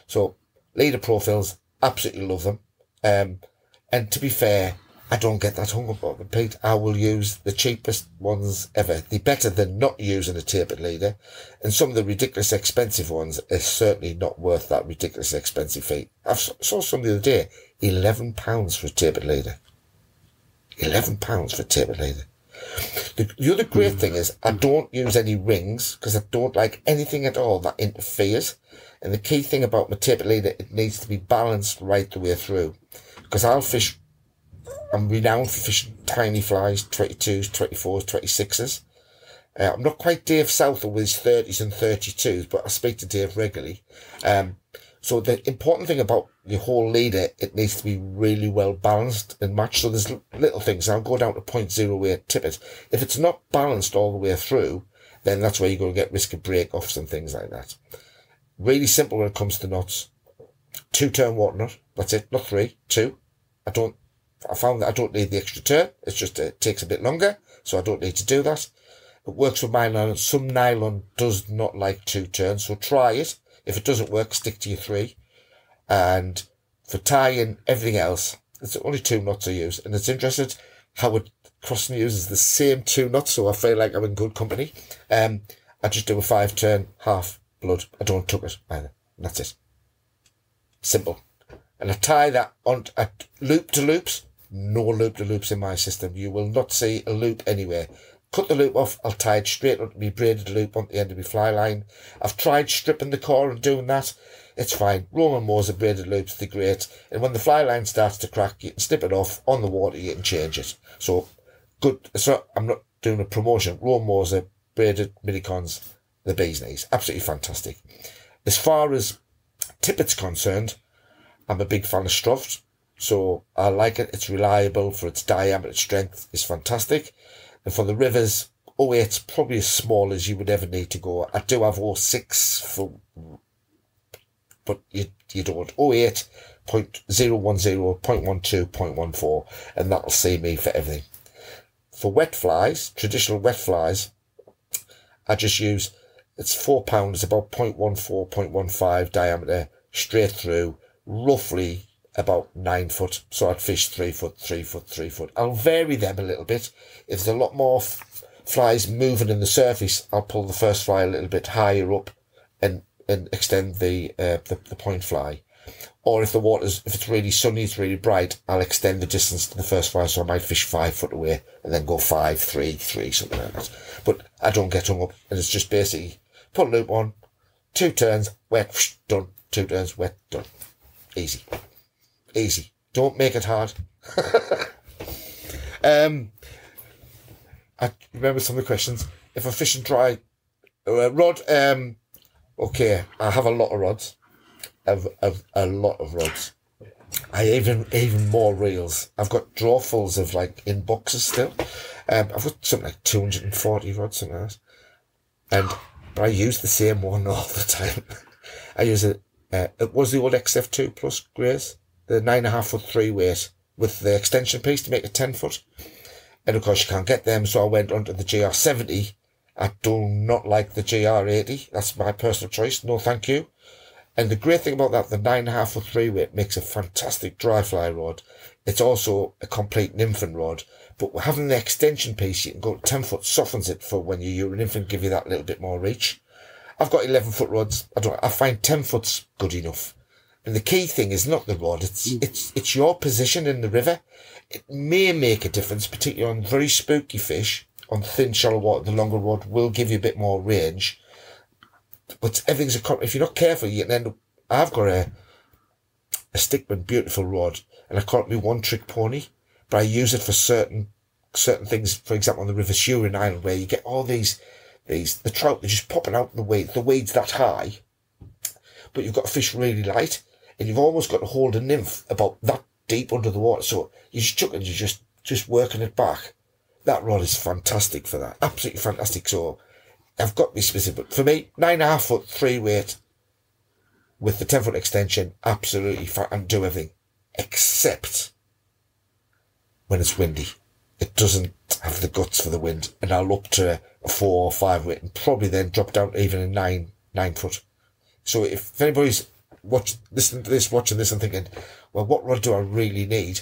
So leader profiles, absolutely love them. And to be fair, I don't get that hung up on them, Pete. I will use the cheapest ones ever. They're better than not using a tapered leader. And some of the ridiculous expensive ones are certainly not worth that ridiculous expensive fee. I saw some the other day, £11 for a tapered leader. £11 for a tapered leader. The other great thing is I don't use any rings because I don't like anything at all that interferes. And the key thing about my tapered leader, it needs to be balanced right the way through. Because I'm renowned for fishing tiny flies, 22s, 24s, 26s. I'm not quite Dave Southall with his 30s and 32s, but I speak to Dave regularly. So the important thing about your whole leader, it needs to be really well balanced and matched. So there's little things. I'll go down to 0.08 tippet. If it's not balanced all the way through, then that's where you're going to get risk of break-offs and things like that. Really simple when it comes to knots. 2-turn water knot. That's it. Not 3. 2. I found that I don't need the extra turn. It's just, it takes a bit longer. So I don't need to do that. It works with my nylon. Some nylon does not like 2 turns. So try it. If it doesn't work, stick to your 3. And for tying everything else, it's only 2 knots I use. And it's interesting how it crossing uses the same 2 knots. So I feel like I'm in good company. I just do a 5-turn, half blood. I don't tuck it either. And that's it. Simple. And I tie that on at loop to loops. No loop to loops in my system. You will not see a loop anywhere. Cut the loop off. I'll tie it straight onto my braided loop on the end of my fly line. I've tried stripping the core and doing that. It's fine. Roman Moser braided loops, they're great. And when the fly line starts to crack, you can snip it off on the water. You can change it. So good. So I'm not doing a promotion. Roman Moser braided minicons, the bee's knees. Absolutely fantastic. As far as tippet's concerned, I'm a big fan of Struft. So I like it. It's reliable for its diameter, strength is fantastic. And for the rivers, 08's probably as small as you would ever need to go. I do have 06 for, but you don't. 08, 0.010, 0.12, 0.14, and that'll see me for everything. For wet flies, traditional wet flies, I just use, it's 4 pounds, about 0.14, 0.15 diameter, straight through, roughly about 9 foot. So I'd fish 3 foot, 3 foot, 3 foot. I'll vary them a little bit. If there's a lot more flies moving in the surface, I'll pull the first fly a little bit higher up and extend the point fly. Or if if it's really sunny, it's really bright, I'll extend the distance to the first fly. So I might fish 5 foot away and then go 5, 3, 3, something like that. But I don't get hung up. And it's just basically put a loop on, 2 turns, wet, done. 2 turns, wet, done. Easy. Easy. Don't make it hard. I remember some of the questions. If I fish and dry rod, okay, I have a lot of rods. A lot of rods. I even more reels. I've got drawfuls of in boxes still. I've got something like 240 rods, something like that. But I use the same one all the time. I use it was the old XF2 Plus Grace, the 9.5 foot 3 weight. with the extension piece to make it 10 foot. And of course you can't get them, so I went onto the GR70. I do not like the GR80. That's my personal choice. No, thank you. And the great thing about that, the 9.5 foot 3-weight makes a fantastic dry fly rod. It's also a complete nymphin rod. But having the extension piece, you can go 10 foot, softens it for when you're a nymphin, give you that little bit more reach. I've got 11 foot rods. I find 10 foot's good enough. And the key thing is not the rod. It's your position in the river. It may make a difference, particularly on very spooky fish. On thin, shallow water, the longer rod will give you a bit more range. But everything's if you're not careful, you can end up. I've got a Stickman beautiful rod, and I call it my one trick pony. But I use it for certain things. For example, on the River Shurin Island, where you get all the trout, they're just popping out the weeds that high. But you've got to fish really light, and you've almost got to hold a nymph about that deep under the water. So you just chuck it, and you're just working it back. That rod is fantastic for that. Absolutely fantastic. So I've got to be specific. But for me, 9.5 foot 3-weight with the 10 foot extension, absolutely fine, and do everything except when it's windy. It doesn't have the guts for the wind, and I'll up to a 4 or 5 weight and probably then drop down to even a 9 foot. So if anybody's listening to this, watching this and thinking, well, what rod do I really need?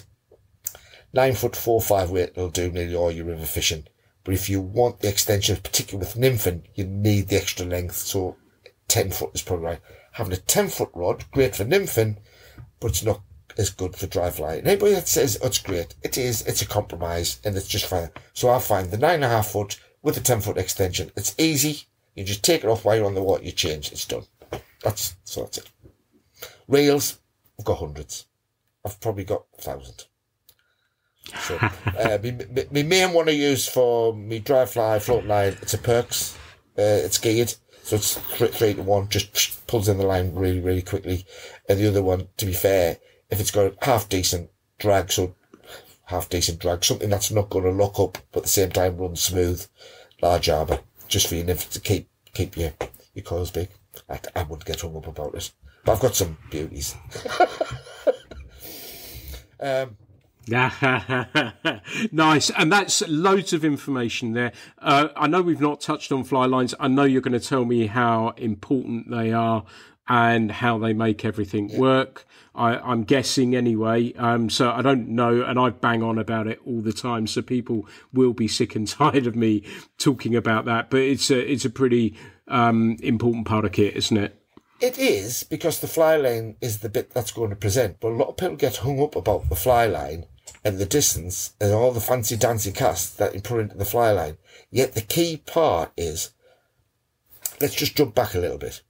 9 foot 4 5 weight will do nearly all your river fishing. But if you want the extension, particularly with nymphin, you need the extra length. So 10 foot is probably right. Having a 10 foot rod, great for nymphin, but it's not as good for dry fly. And anybody that says, oh, it's great, it is, it's a compromise, and it's just fine. So I find the 9.5 foot with the 10 foot extension, it's easy. You just take it off while you're on the water, you change, it's done. That's it. Reels, I've got hundreds. I've probably got 1,000. So, my main one I use for me dry fly, float line, it's a Perks. It's geared, so it's 3 to 1, just pulls in the line really, really quickly. And the other one, to be fair, if it's got a half decent drag, something that's not going to lock up, but at the same time run smooth, large arbor, just for your nymph to keep your coils big. I wouldn't get hung up about it. But I've got some beauties. Nice, and that's loads of information there. I know we've not touched on fly lines. I know you're going to tell me how important they are and how they make everything work. I'm guessing anyway, so I don't know, and I bang on about it all the time, so people will be sick and tired of me talking about that, but it's a pretty important part of kit, isn't it? It is, because the fly line is the bit that's going to present, but a lot of people get hung up about the fly line and the distance and all the fancy dancy casts that you put into the fly line. Yet the key part is, let's just jump back a little bit.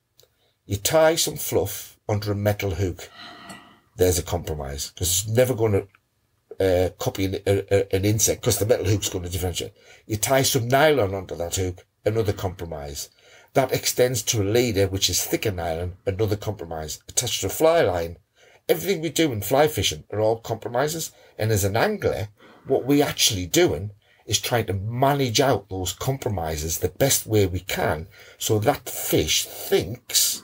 You tie some fluff under a metal hook. There's a compromise, because it's never going to copy an insect, because the metal hook's going to differentiate. You tie some nylon onto that hook, another compromise. That extends to a leader, which is thicker nylon, another compromise. Attached to a fly line, everything we do in fly fishing are all compromises. And as an angler, what we're actually doing is trying to manage out those compromises the best way we can, so that fish thinks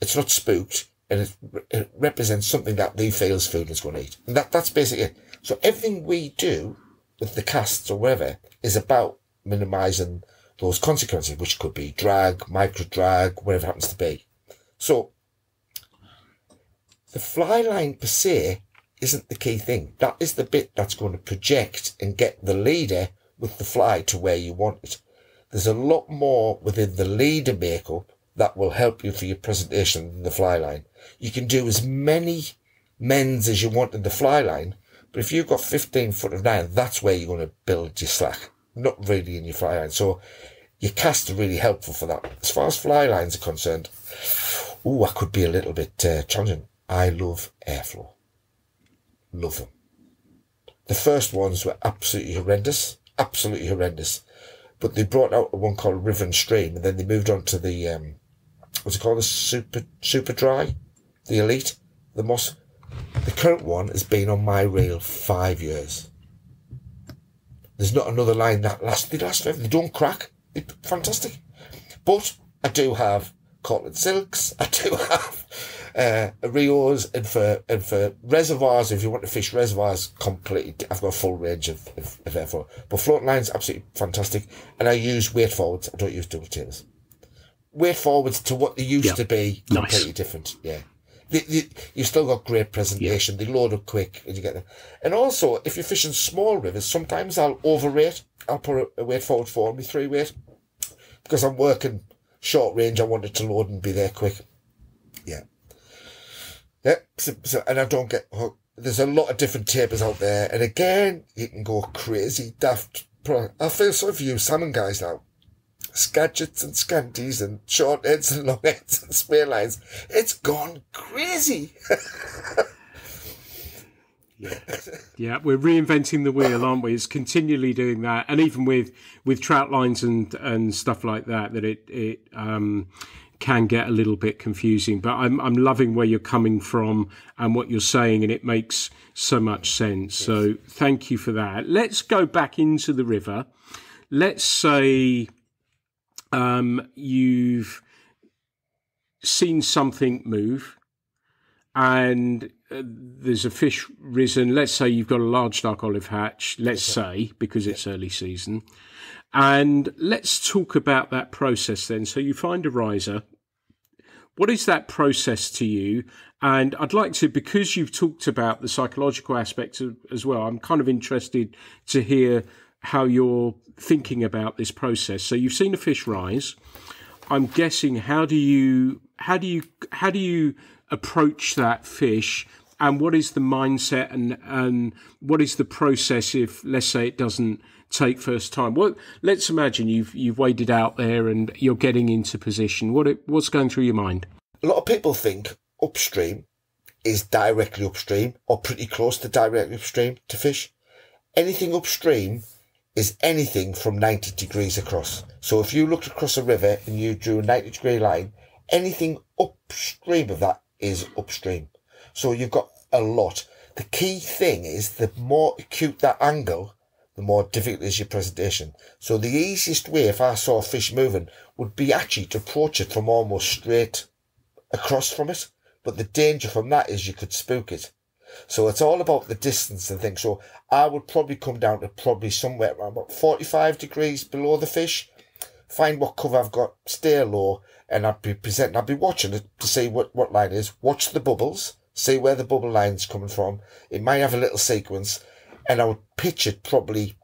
it's not spooked, and it represents something that they feel is food it's going to eat. And that's basically it. So everything we do with the casts or whatever is about minimising those consequences, which could be drag, micro drag, whatever it happens to be. So the fly line per se isn't the key thing. That is the bit that's going to project and get the leader with the fly to where you want it. There's a lot more within the leader makeup that will help you for your presentation than the fly line. You can do as many mends as you want in the fly line, but if you've got 15 foot of nylon, that's where you're going to build your slack, not really in your fly line. So your casts are really helpful for that. As far as fly lines are concerned, I could be a little bit challenging. I love airflow. Love them. The first ones were absolutely horrendous. But they brought out one called River and Stream, and then they moved on to the, what's it called? The super dry, the Elite, the Moss. The current one has been on my reel 5 years. There's not another line that lasts. They last forever. They don't crack. They're fantastic. But I do have Cortland silks. I do have Rios, and for reservoirs, if you want to fish reservoirs, completely, I've got a full range of airflow. But floating lines, absolutely fantastic. And I use weight forwards. I don't use double tailors. Weight forwards to what they used to be, completely different. Yeah. You've still got great presentation. They load up quick and you get them. And also, if you're fishing small rivers, sometimes I'll overrate. I'll put a weight forward 4 me 3 weight because I'm working short range. I want it to load and be there quick. Yeah. Yeah. So, and I don't get hooked. There's a lot of different tapers out there. And again, you can go crazy, daft. I feel sorry for you salmon guys now. Skagits and scanties and short heads and long heads and spear lines. It's gone crazy. Yeah, we're reinventing the wheel, aren't we? It's continually doing that, and even with trout lines and stuff like that, it can get a little bit confusing. But I'm loving where you're coming from and what you're saying, and it makes so much sense. Yes. So thank you for that. Let's go back into the river. Let's say you've seen something move and there's a fish risen. Let's say you've got a large dark olive hatch, let's say, because it's early season. And let's talk about that process then. So you find a riser. What is that process to you? And I'd like to, because you've talked about the psychological aspects as well, I'm kind of interested to hear how you're thinking about this process. So you've seen a fish rise. I'm guessing how do you approach that fish, and what is the mindset and what is the process if, let's say, it doesn't take first time? Let's imagine you've waded out there and you're getting into position. What's going through your mind? A lot of people think upstream is directly upstream or pretty close to directly upstream to fish. Anything upstream is anything from 90 degrees across. So if you looked across a river and you drew a 90-degree line, anything upstream of that is upstream. So you've got a lot. The key thing is the more acute that angle, the more difficult is your presentation. So the easiest way, if I saw a fish moving, would be actually to approach it from almost straight across from it. But the danger from that is you could spook it. So it's all about the distance and things. So I would probably come down to probably somewhere around about 45 degrees below the fish, find what cover I've got, stay low, and I'd be presenting, I'd be watching it to see what line is, watch the bubbles, see where the bubble line's coming from. It might have a little sequence, and I would pitch it probably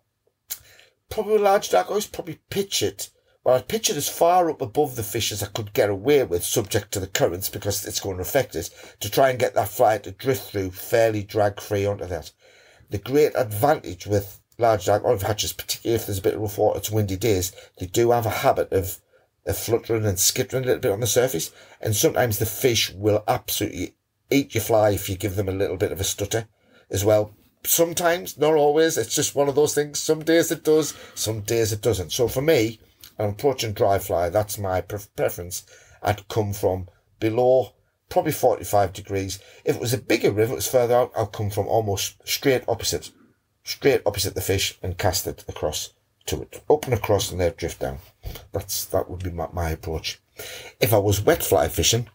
a large dark ice, probably pitch it. Well, I'd pitch it as far up above the fish as I could get away with, subject to the currents, because it's going to affect it, to try and get that fly to drift through fairly drag-free onto that. The great advantage with large dark olive hatches, particularly if there's a bit of rough water, it's windy days, they do have a habit of fluttering and skittering a little bit on the surface, and sometimes the fish will absolutely eat your fly if you give them a little bit of a stutter as well. Sometimes, not always, it's just one of those things. Some days it does, some days it doesn't. So for me, I'm approaching dry fly, that's my preference. I'd come from below, probably 45 degrees. If it was a bigger river, it was further out, I'll come from almost straight opposite the fish and cast it across to it. Up and across and there drift down. That would be my approach. If I was wet fly fishing,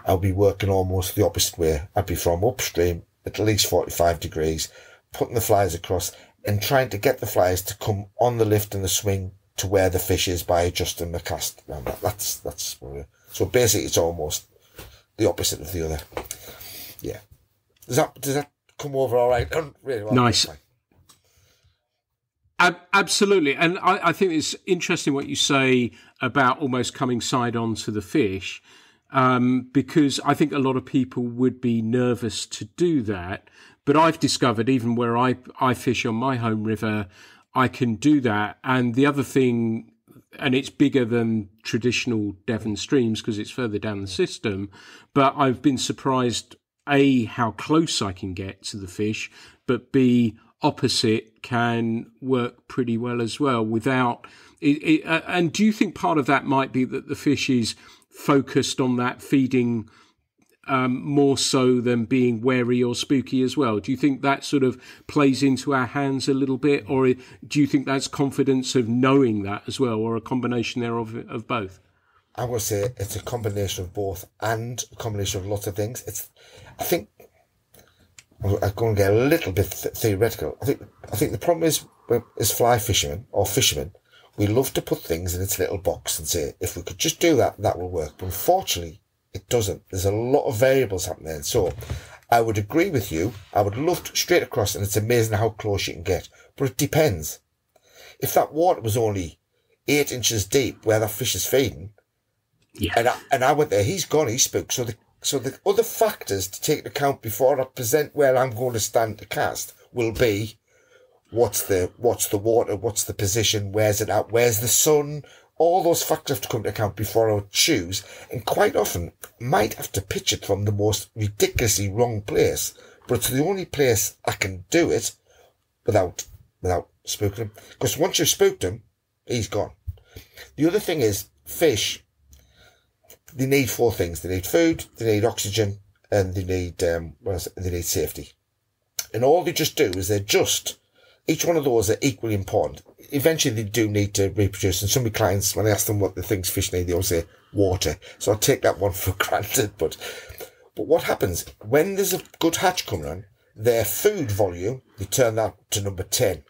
I'll be working almost the opposite way. I'd be from upstream, at least 45 degrees, putting the flies across and trying to get the flies to come on the lift and the swing to where the fish is by adjusting the cast. That's so basically it's almost the opposite of the other. Yeah. Does that come over all right? Really well. Nice. Absolutely. And I think it's interesting what you say about almost coming side on to the fish, because I think a lot of people would be nervous to do that. But I've discovered even where I fish on my home river, I can do that. And the other thing, and it's bigger than traditional Devon streams because it's further down the system, but I've been surprised, A, how close I can get to the fish, but B, opposite can work pretty well as well without it. And do you think part of that might be that the fish is focused on that feeding more so than being wary or spooky as well? Do you think that sort of plays into our hands a little bit, or do you think that's confidence of knowing that as well, or a combination thereof of both? I would say it's a combination of both and a combination of lots of things. I think I'm going to get a little bit theoretical. I think the problem is as fly fishermen or fishermen, we love to put things in its little box and say, if we could just do that, that will work. But unfortunately, it doesn't. There's a lot of variables happening. So I would agree with you. I would love to straight across, and it's amazing how close you can get. But it depends. If that water was only 8 inches deep where that fish is feeding, and I went there, he's gone, he's spooked. So the other factors to take into account before I present where I'm going to stand to cast will be what's the water, what's the position, where's it at, where's the sun. All those factors have to come into account before I would choose, and quite often might have to pitch it from the most ridiculously wrong place, but it's the only place I can do it without spooking him. Because once you've spooked him, he's gone. The other thing is, fish, they need 4 things. They need food, they need oxygen, and they need they need safety. And all they just do is each one of those are equally important. Eventually they do need to reproduce, and some of my clients, when I ask them what the things fish need, they always say water. So I'll take that one for granted. But what happens, when there's a good hatch coming on, their food volume, they turn that to number 10.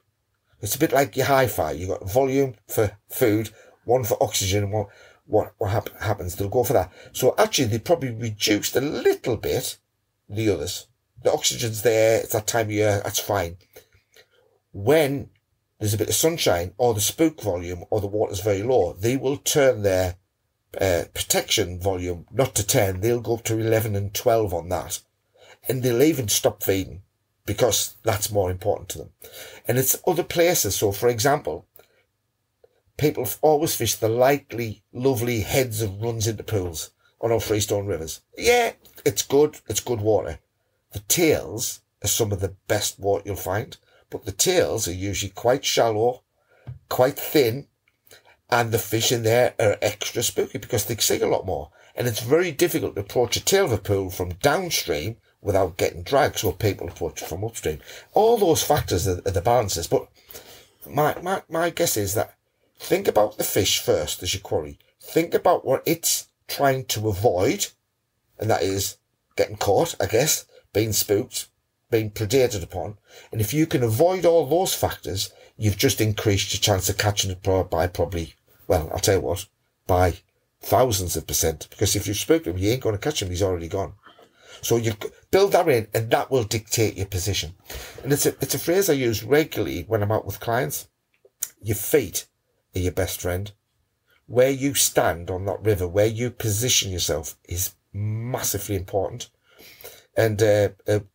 It's a bit like your hi-fi. You've got volume for food, one for oxygen, and what happens, they'll go for that. So actually they probably reduced a little bit the others. The oxygen's there, it's that time of year, that's fine. When there's a bit of sunshine or the spook volume or the water's very low, they will turn their protection volume not to 10, they'll go up to 11 and 12 on that. And they'll even stop feeding because that's more important to them. And it's other places. So for example, people always fish the likely, lovely heads of runs into pools on our freestone rivers. Yeah, it's good water. The tails are some of the best water you'll find. But the tails are usually quite shallow, quite thin, and the fish in there are extra spooky because they sing a lot more. And it's very difficult to approach a tail of a pool from downstream without getting dragged, so people approach it from upstream. All those factors are the balances. But my guess is that think about the fish first as your quarry. Think about what it's trying to avoid, and that is getting caught, I guess, being spooked, being predated upon. And if you can avoid all those factors, you've just increased your chance of catching it by probably, well, I'll tell you what, by thousands of %. Because if you've spooked him, you ain't going to catch him, he's already gone. So you build that in, and that will dictate your position. And it's a phrase I use regularly when I'm out with clients. Your feet are your best friend. Where you stand on that river, where you position yourself is massively important. And a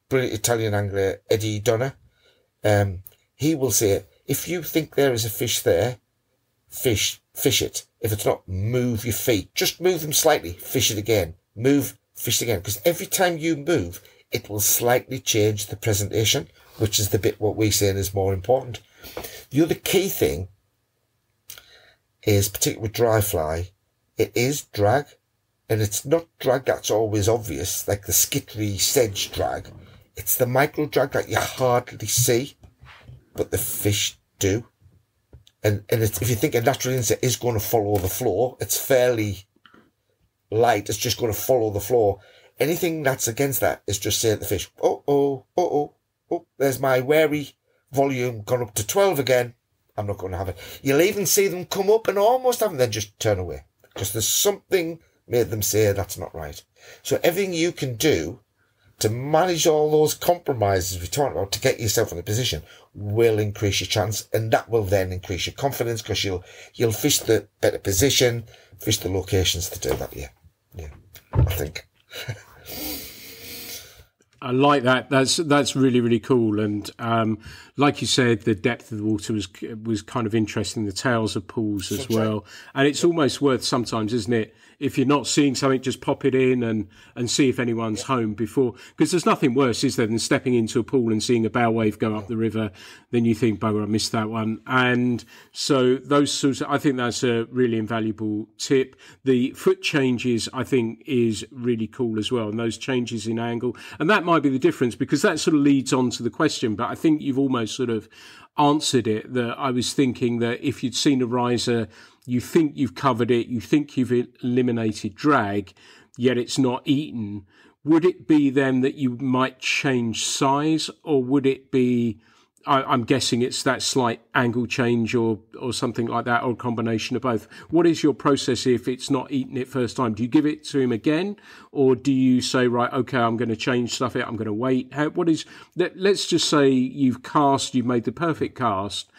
brilliant Italian angler, Eddie Donner, he will say, if you think there is a fish there, fish it. If it's not, move your feet. Just move them slightly. Fish it again. Fish it again. Because every time you move, it will slightly change the presentation, which is the bit what we say is more important. The other key thing is, particularly with dry fly, it is drag. And it's not drag that's always obvious, like the skittery sedge drag. It's the micro drag that you hardly see, but the fish do. And it's, if you think a natural insect is going to follow the flow, it's fairly light. It's just going to follow the flow. Anything that's against that is just saying to the fish, oh, there's my wary volume gone up to 12 again. I'm not going to have it. You'll even see them come up and almost have them, then just turn away. Because there's something made them say that's not right. So everything you can do to manage all those compromises we talked about to get yourself in a position will increase your chance, and that will then increase your confidence because you'll fish the better position, fish the locations to do that. Yeah, I think. I like that. That's really, really cool. And like you said, the depth of the water was kind of interesting. The tails of pools as well. And it's almost worth sometimes, isn't it? If you're not seeing something, just pop it in and see if anyone's home before. Because there's nothing worse, is there, than stepping into a pool and seeing a bow wave go up the river. Then you think, bugger, I missed that one. And so those sorts I think that's a really invaluable tip. The foot changes, I think, is really cool as well. And those changes in angle. And that might be the difference, because that sort of leads on to the question, but I think you've almost sort of answered it. That I was thinking that if you'd seen a riser, you think you've covered it, you think you've eliminated drag, yet it's not eaten. Would it be then that you might change size, or would it be, I'm guessing it's that slight angle change or something like that, or a combination of both? What is your process if it's not eaten it first time? Do you give it to him again, or do you say, right, okay, I'm going to change stuff I'm going to wait? Let's just say you've made the perfect cast.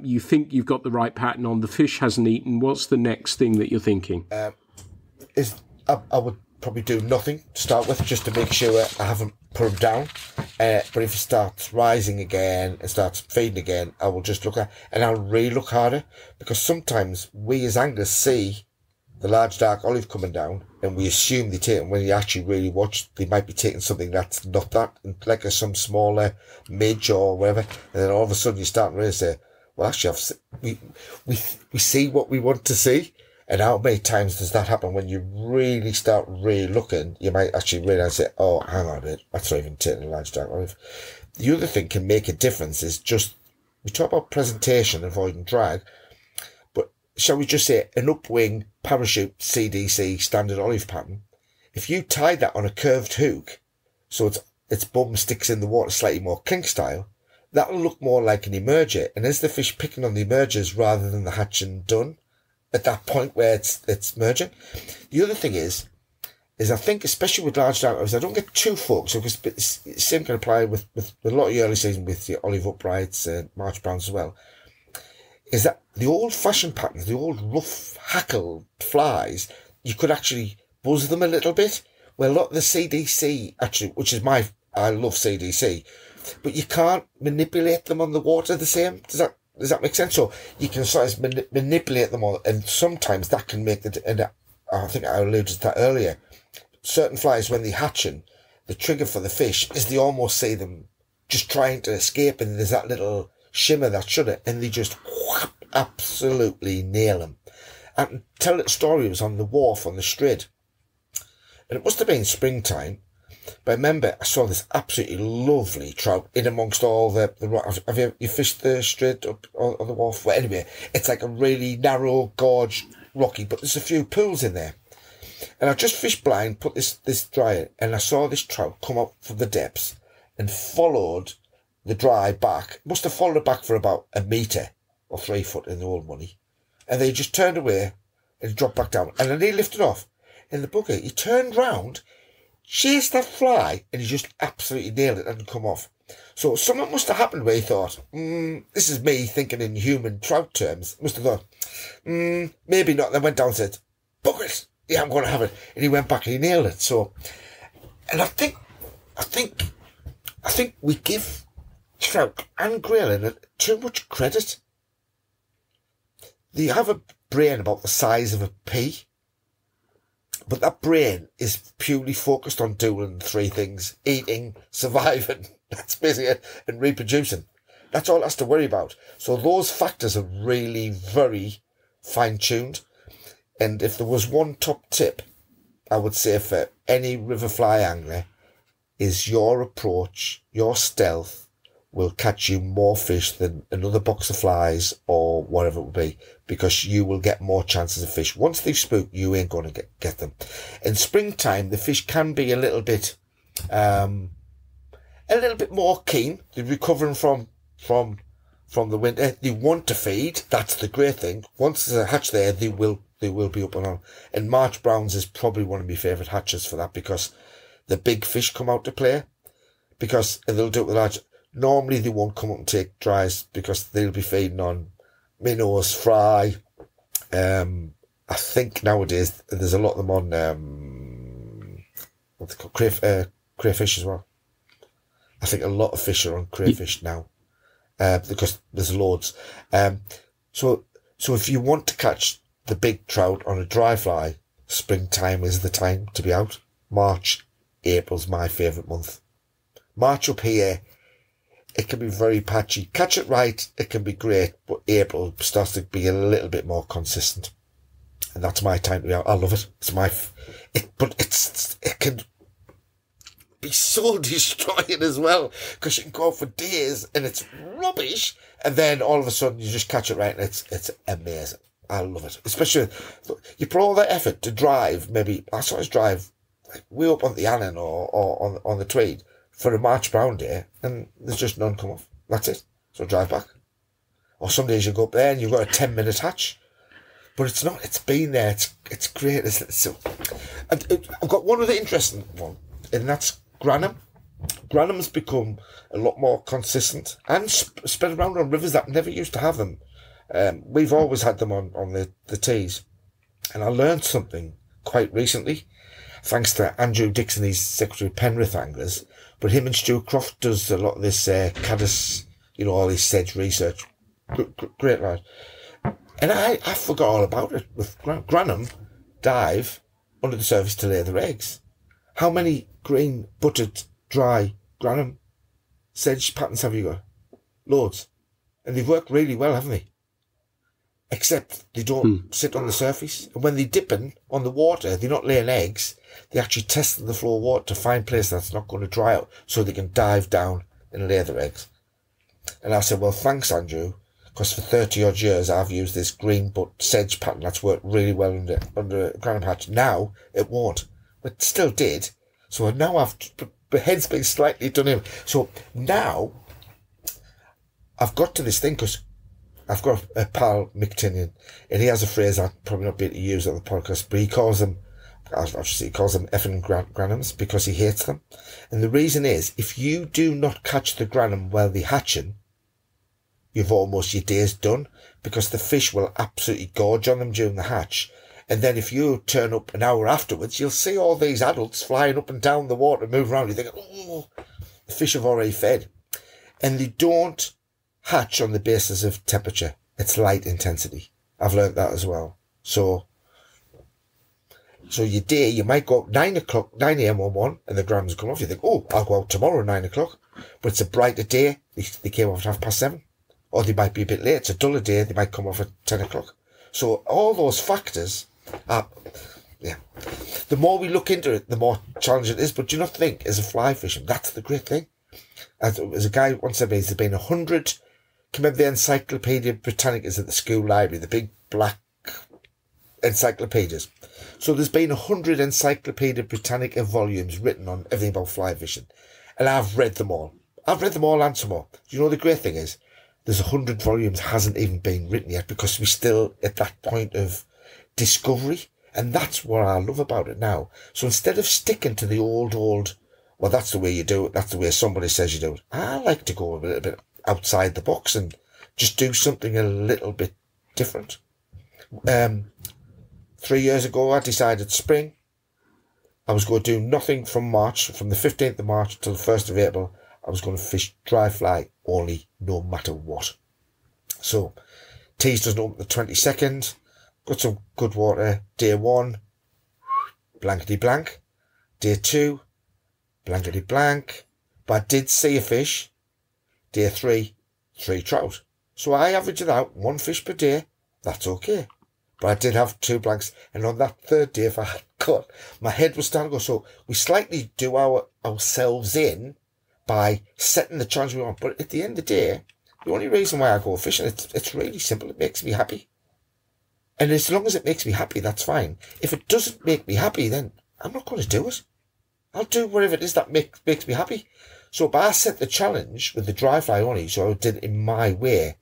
You think you've got the right pattern on, the fish hasn't eaten. What's the next thing that you're thinking? I would probably do nothing to start with, just to make sure I haven't put him down. But if he starts rising again and starts feeding again, I will just look at, and I'll re-look harder, because sometimes we as anglers see the large dark olive coming down and we assume they take, and when you actually really watch, they might be taking something that's not that, like some smaller midge or whatever, and then all of a sudden you start to really say, well, actually, we see what we want to see. And how many times does that happen when you really start looking? You might actually realise that, oh, hang on a bit, that's not even taking a large dark olive. The other thing can make a difference is just, we talk about presentation, avoiding drag, but shall we just say an upwing parachute CDC standard olive pattern? If you tie that on a curved hook, so its bum sticks in the water slightly more kink style, that'll look more like an emerger. And is the fish picking on the emergers rather than the hatch and done at that point where it's merging? The other thing is I think, especially with large dark olives, I don't get too focused, because the same can apply with a lot of the early season with the olive uprights and March browns as well, is that the old fashioned patterns, the old rough hackle flies, you could actually buzz them a little bit. Well, a lot of the CDC actually, I love CDC, but you can't manipulate them on the water the same. Does that make sense? So you can sort of manipulate them all, and sometimes that can make and I think I alluded to that earlier. Certain flies, when they're hatching, the trigger for the fish is they almost see them just trying to escape, and there's that little shimmer, that shudder, and they just absolutely nail them. And tell a story, it was on the wharf on the Strid, and it must have been springtime. But I remember I saw this absolutely lovely trout in amongst all the rocks. Have you fished the Strid up on the wharf? Well, anyway, it's like a really narrow gorge, rocky, but there's a few pools in there. And I just fished blind, put this dry, and I saw this trout come up from the depths and followed the dry back. Must have followed it back for about a metre or 3 foot in the old money. And they just turned away and dropped back down. And then he lifted off in the bucket. He turned round, chased that fly, and he just absolutely nailed it and come off. So something must have happened where he thought, this is me thinking in human trout terms. Must have thought, maybe not. Then went down and said, bucket, yeah, I'm going to have it. And he went back and he nailed it. So, and I think we give trout and grayling too much credit. They have a brain about the size of a pea. But that brain is purely focused on doing 3 things: eating, surviving, that's basically it, and reproducing. That's all it has to worry about. So those factors are really very fine-tuned. And if there was one top tip, I would say for any river fly angler, is your approach, your stealth will catch you more fish than another box of flies or whatever it will be, because you will get more chances of fish. Once they've spooked, you ain't going to get them. In springtime, the fish can be a little bit more keen. They're recovering from the winter. They want to feed. That's the great thing. Once there's a hatch there, they will be up and on. And March Browns is probably one of my favourite hatches for that, because the big fish come out to play, because they'll do it with large. Normally they won't come up and take dries, because they'll be feeding on minnows, fry. I think nowadays there's a lot of them on what's it called, crayfish as well. I think a lot of fish are on crayfish now, because there's loads. So if you want to catch the big trout on a dry fly, springtime is the time to be out. March, April's my favourite month. March up here, it can be very patchy. Catch it right, it can be great, but April starts to be a little bit more consistent. And that's my time to be out. I love it. It can be soul destroying as well, because you can go for days and it's rubbish, and then all of a sudden you just catch it right, and it's amazing. I love it. Especially, you put all that effort to drive, maybe, I sometimes drive like way up on the Annan or on the Tweed for a March Brown day, and there's just none come off. That's it. So drive back. Or some days you go up there and you've got a 10-minute hatch. But it's not, it's been there, it's great. So, I've got one other interesting one, and that's Granham. Granham's become a lot more consistent and spread around on rivers that never used to have them. We've always had them on the tees. And I learned something quite recently, thanks to Andrew Dixon, he's Secretary of Penrith Anglers. But him and Stuart Croft does a lot of this caddis, all this sedge research. Great lad. And I forgot all about it. With Granham dive under the surface to lay their eggs. How many green, buttered, dry Granham sedge patterns have you got? Loads. And they've worked really well, haven't they? Except they don't sit on the surface. And when they're dipping on the water, they're not laying eggs. They're actually testing the flow of water to find a place that's not going to dry out so they can dive down and lay their eggs. And I said, well, thanks, Andrew, because for 30-odd years I've used this green but sedge pattern that's worked really well under a Granham hatch. Now it won't, but it still did. So now the head's been slightly done in. So now I've got to this thing, because I've got a pal, Mick Tinian, and he has a phrase I'll probably not be able to use on the podcast, but he calls them effing Granhams because he hates them. And the reason is, if you do not catch the Granham while they're hatching, your day's done, because the fish will absolutely gorge on them during the hatch. And then if you turn up an hour afterwards, you'll see all these adults flying up and down the water, moving around. You think, oh, the fish have already fed. And they don't hatch on the basis of temperature. It's light intensity. I've learnt that as well. So your day, you might go up 9 a.m. on one, and the Graham's come off. You think, oh, I'll go out tomorrow at 9 o'clock. But it's a brighter day. They came off at 7:30. Or they might be a bit late. It's a duller day. They might come off at 10 o'clock. So all those factors are, the more we look into it, the more challenging it is. But do you not think, as a fly fisherman, that's the great thing? As a guy once said, there's been 100, remember the Encyclopedia Britannicas at the school library, the big black encyclopedias. So there's been 100 Encyclopedia Britannica volumes written on everything about fly fishing. And I've read them all. And some more. Do you know the great thing is? There's 100 volumes hasn't even been written yet, because we're still at that point of discovery. And that's what I love about it now. So instead of sticking to the old, well, that's the way you do it, that's the way somebody says you do it, I like to go a little bit outside the box and just do something a little bit different. 3 years ago, I decided spring, I was going to do nothing from the 15th of March till the 1st of April. I was going to fish dry fly only, no matter what. So, tees doesn't open the 22nd. Got some good water. Day 1, blankety blank. Day 2, blankety blank. But I did see a fish. Day 3, 3 trout. So I averaged it out, 1 fish per day. That's okay. But I did have 2 blanks. And on that third day, if I had caught, my head was starting to go. So we slightly do ourselves in by setting the challenge we want. But at the end of the day, the only reason why I go fishing, it's really simple. It makes me happy. And as long as it makes me happy, that's fine. If it doesn't make me happy, then I'm not going to do it. I'll do whatever it is that makes me happy. So but I set the challenge with the dry fly only, so I did it in my way.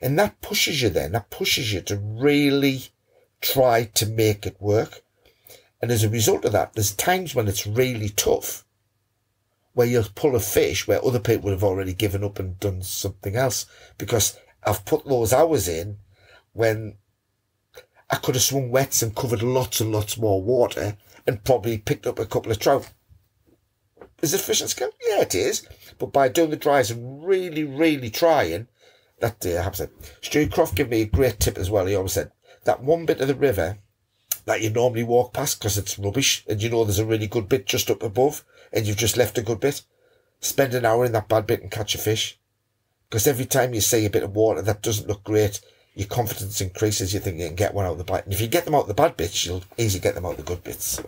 And that pushes you to really try to make it work. And as a result of that, there's times when it's really tough, where you'll pull a fish where other people would have already given up and done something else, because I've put those hours in when I could have swung wets and covered lots and lots more water and probably picked up a couple of trout. Is it fishing skill? Yeah, it is. But by doing the dries and really, really trying, that day I have said. Stuart Croft gave me a great tip as well. He always said, that one bit of the river that you normally walk past because it's rubbish and you know there's a really good bit just up above and you've just left a good bit, spend an hour in that bad bit and catch a fish. Because every time you see a bit of water that doesn't look great, your confidence increases. You think you can get one out of the bad. And if you get them out of the bad bits, you'll easily get them out of the good bits.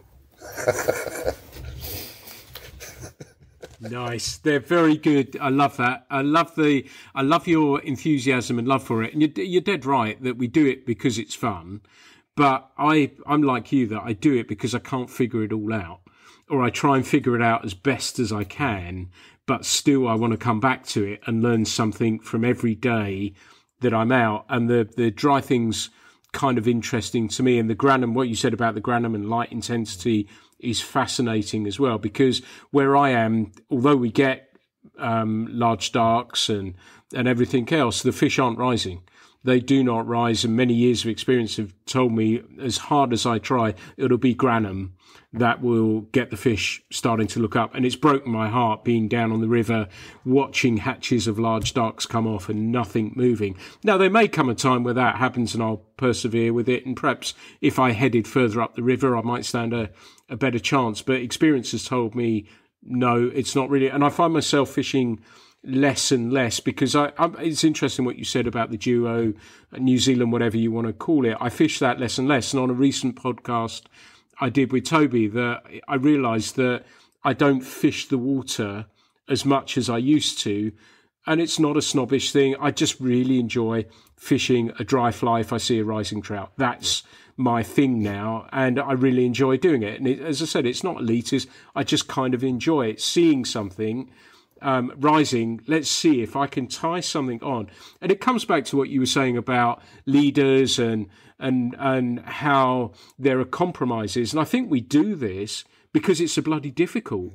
Nice. They're very good. I love that. I love your enthusiasm and love for it. And you're dead right that we do it because it's fun. But I'm like you, that I do it because I can't figure it all out, or I try and figure it out as best as I can. But still, I want to come back to it and learn something from every day that I'm out. And the dry things kind of interesting to me. And the Granum, what you said about the Granum and light intensity is fascinating as well, because where I am, although we get large darks and everything else, the fish aren't rising. They do not rise, and many years of experience have told me, as hard as I try, it'll be Granum that will get the fish starting to look up. And it's broken my heart being down on the river, watching hatches of large darks come off and nothing moving. Now, there may come a time where that happens and I'll persevere with it. And perhaps if I headed further up the river, I might stand a better chance. But experience has told me, no, it's not really. And I find myself fishing less and less, because it's interesting what you said about the duo, New Zealand, whatever you want to call it. I fish that less and less. And on a recent podcast I did with Toby, that I realised that I don't fish the water as much as I used to. And it's not a snobbish thing. I just really enjoy fishing a dry fly if I see a rising trout. That's my thing now, and I really enjoy doing it. And as I said, it's not elitist. I just kind of enjoy it, seeing something rising. Let's see if I can tie something on. And it comes back to what you were saying about leaders and how there are compromises. And I think we do this because it's so bloody difficult.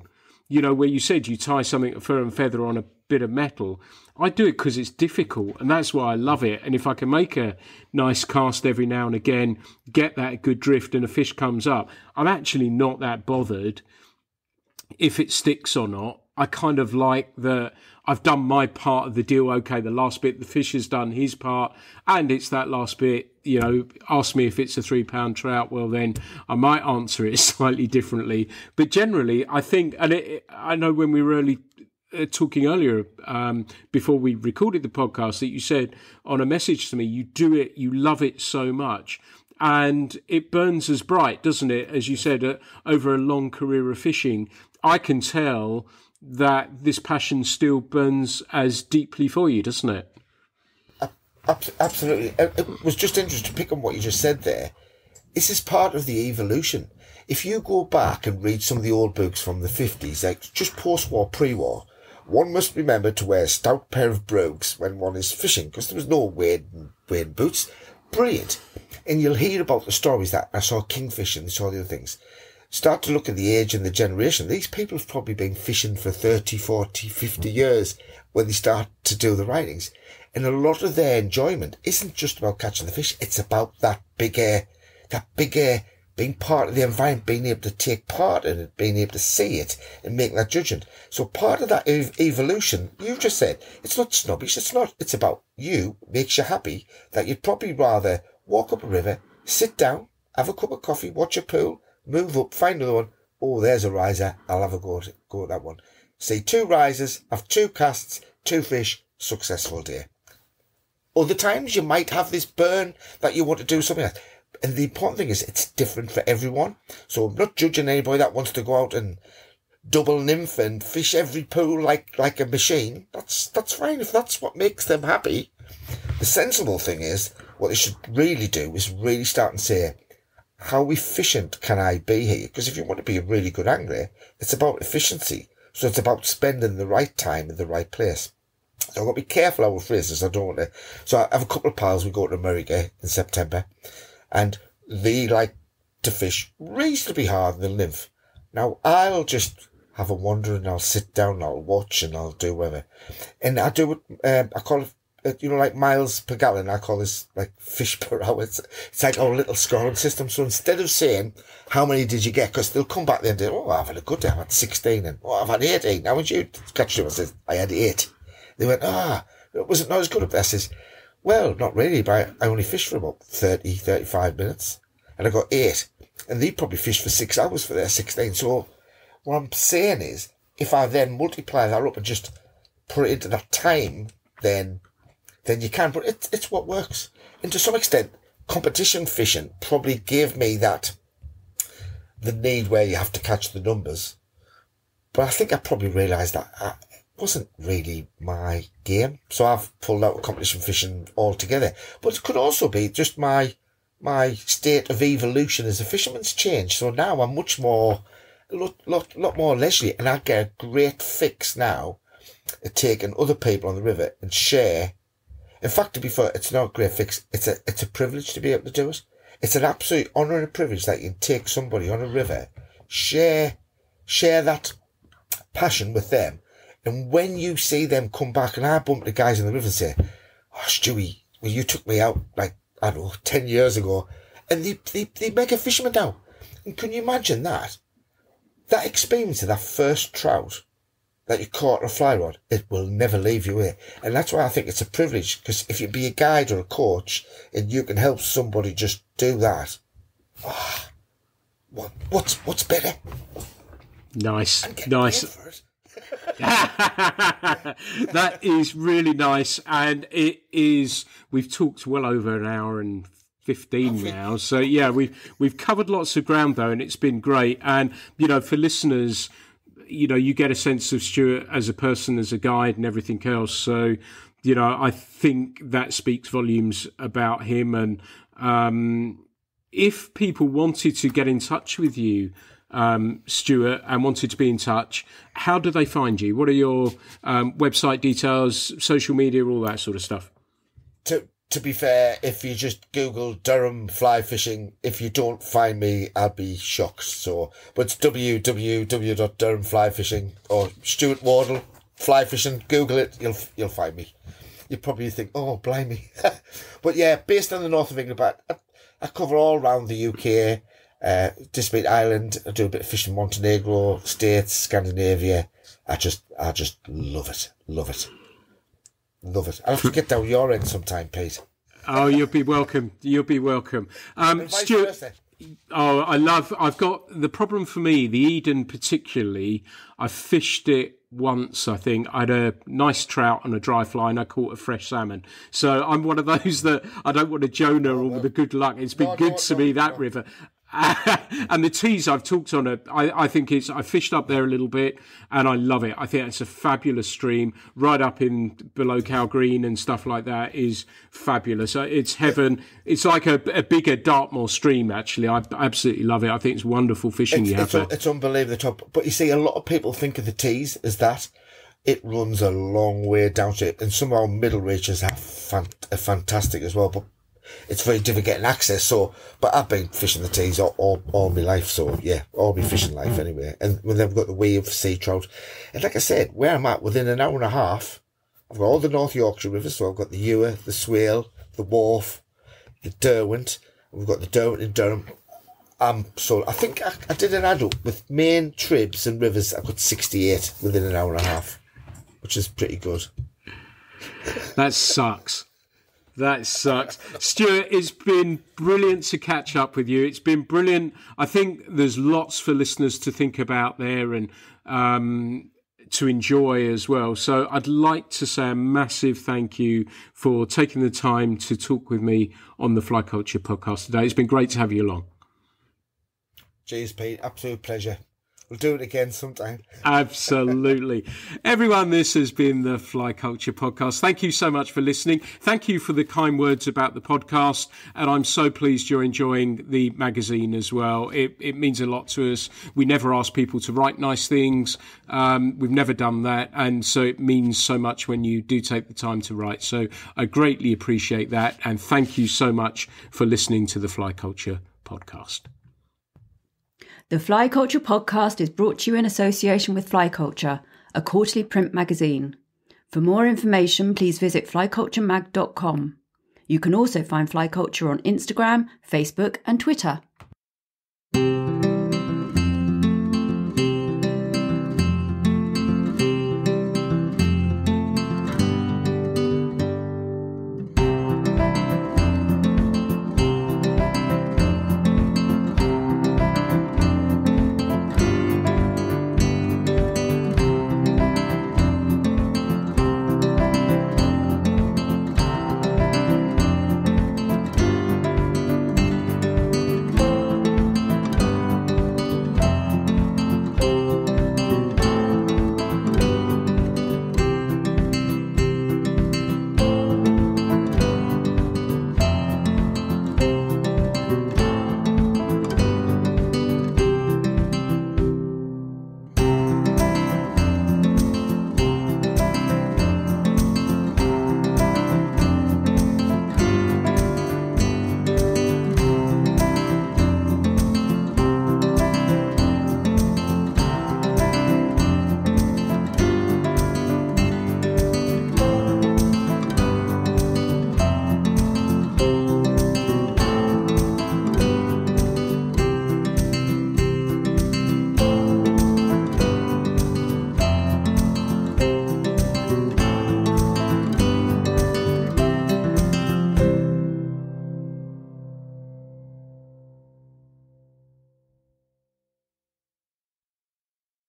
You know, where you said you tie something fur and feather on a bit of metal. I do it because it's difficult, and that's why I love it. And if I can make a nice cast every now and again, get that good drift and a fish comes up, I'm actually not that bothered if it sticks or not. I kind of like that I've done my part of the deal. Okay, the last bit, the fish has done his part, and it's that last bit. You know, ask me if it's a 3-pound trout. Well, then I might answer it slightly differently. But generally, I think, and I know when we were talking earlier, before we recorded the podcast, that you said on a message to me, you do it, you love it so much. And it burns as bright, doesn't it? As you said, over a long career of fishing, I can tell that this passion still burns as deeply for you, doesn't it? Absolutely. It was just interesting to pick on what you just said there. This is part of the evolution. If you go back and read some of the old books from the 50s, like just post-war, pre-war, one must remember to wear a stout pair of brogues when one is fishing, because there was no wading boots. Brilliant. And you'll hear about the stories that I saw kingfish and saw the other things. Start to look at the age and the generation. These people have probably been fishing for 30, 40, 50 years when they start to do the writings. And a lot of their enjoyment isn't just about catching the fish. It's about that big air, being part of the environment, being able to take part in it, being able to see it and make that judgment. So part of that evolution, you just said, it's not snobbish. It's not. It's about you, makes you happy, that you'd probably rather walk up a river, sit down, have a cup of coffee, watch a pool, move up, find another one. Oh, there's a riser. I'll have a go at that one. See 2 risers, have 2 casts, 2 fish, successful day. Other times you might have this burn that you want to do something else. And the important thing is it's different for everyone. So I'm not judging anybody that wants to go out and double nymph and fish every pool like a machine. That's fine if that's what makes them happy. The sensible thing is, what they should really do is really start and say, how efficient can I be here? Because if you want to be a really good angler, it's about efficiency. So it's about spending the right time in the right place. So I've got to be careful how I phrase this. I don't want to. So I have a couple of pals. We go to America in September, and they like to fish reasonably hard and they'll nymph. Now I'll just have a wander and I'll sit down and I'll watch and I'll do whatever. And I do it, I call it, like miles per gallon, I call this like fish per hour. It's like our little scoring system. So instead of saying, how many did you get? Because they'll come back there and say, oh, I've had a good day. I've had 16 and I've had 18. How would you catch them? I said, I had 8. They went, was it not as good up there? I says, well, not really, but I only fished for about 30, 35 minutes. And I got 8. And they probably fished for 6 hours for their 16. So what I'm saying is, if I then multiply that up and just put it into that time, then you can. But it's what works. And to some extent, competition fishing probably gave me the need where you have to catch the numbers. But I think I probably realised that it wasn't really my game. So I've pulled out of competition fishing altogether. But it could also be just my state of evolution as a fisherman's changed. So now I'm much more, a lot more leisurely, and I get a great fix now at taking other people on the river and share. In fact, to be fair, it's not a great fix. It's a privilege to be able to do it. It's an absolute honour and a privilege that you can take somebody on a river, share that passion with them, and when you see them come back, and I bump the guys on the river and say, "Oh, Stewie, well, you took me out like, I don't know, 10 years ago," and they make a fisherman now. And can you imagine that? That experience of that first trout that you caught on a fly rod, it will never leave you here. And that's why I think it's a privilege, because if you be a guide or a coach and you can help somebody just do that, what's better? Nice. That is really nice, and it is. We've talked well over an hour and 15 now, so yeah, we've covered lots of ground though, and it's been great. And for listeners, you get a sense of Stuart as a person, as a guide, and everything else. So I think that speaks volumes about him. And if people wanted to get in touch with you, Stuart, and wanted to be in touch, how do they find you? What are your website details, social media, all that sort of stuff? To be fair, if you just Google Durham fly fishing, if you don't find me, I'll be shocked. So, but it's www.durhamflyfishing or Stuart Wardle fly fishing. Google it, you'll find me. You probably think, oh, blimey. But yeah, based on the north of England, but I cover all around the UK. Dismate Island, I do a bit of fishing in Montenegro, States, Scandinavia. I just love it. I'll have to get down your end sometime, Pete. Oh, you'll be welcome. Stuart. Oh, I've got the problem for me, the Eden particularly. I fished it once, I think. I had a nice trout on a dry fly and I caught a fresh salmon. So I'm one of those that I don't want to Jonah all the good luck. It's been good to me, that river. And the teas I've talked on it, I think I fished up there a little bit and I love it. I think it's a fabulous stream right up in below Cow Green and stuff like that is fabulous. It's heaven. It's like a bigger Dartmoor stream, actually. I absolutely love it. I think it's wonderful fishing It's unbelievable. But you see, a lot of people think of the teas as that. It runs a long way downstream, and some of our middle reaches are fantastic as well. But it's very difficult getting access. So, but I've been fishing the tees all my life. So yeah, all my fishing life anyway. And when they've got the wave sea trout, and like I said, where I'm at, within an hour and a half, I've got all the North Yorkshire rivers. So I've got the Ewer, the Swale, the Wharfe, the Derwent. We've got the Derwent in Durham. So I think I did an adult with main tribs and rivers. I got 68 within an hour and a half, which is pretty good. That sucks. Stuart, it's been brilliant to catch up with you. It's been brilliant. I think there's lots for listeners to think about there and to enjoy as well. So I'd like to say a massive thank you for taking the time to talk with me on the Fly Culture podcast today. It's been great to have you along. Cheers, Pete. Absolute pleasure. We'll do it again sometime. Absolutely. Everyone, this has been the Fly Culture podcast. Thank you so much for listening. Thank you for the kind words about the podcast. And I'm so pleased you're enjoying the magazine as well. It means a lot to us. We never ask people to write nice things. We've never done that. And so it means so much when you do take the time to write. So I greatly appreciate that. And thank you so much for listening to the Fly Culture podcast. The Fly Culture podcast is brought to you in association with Fly Culture, a quarterly print magazine. For more information, please visit flyculturemag.com. You can also find Fly Culture on Instagram, Facebook and Twitter.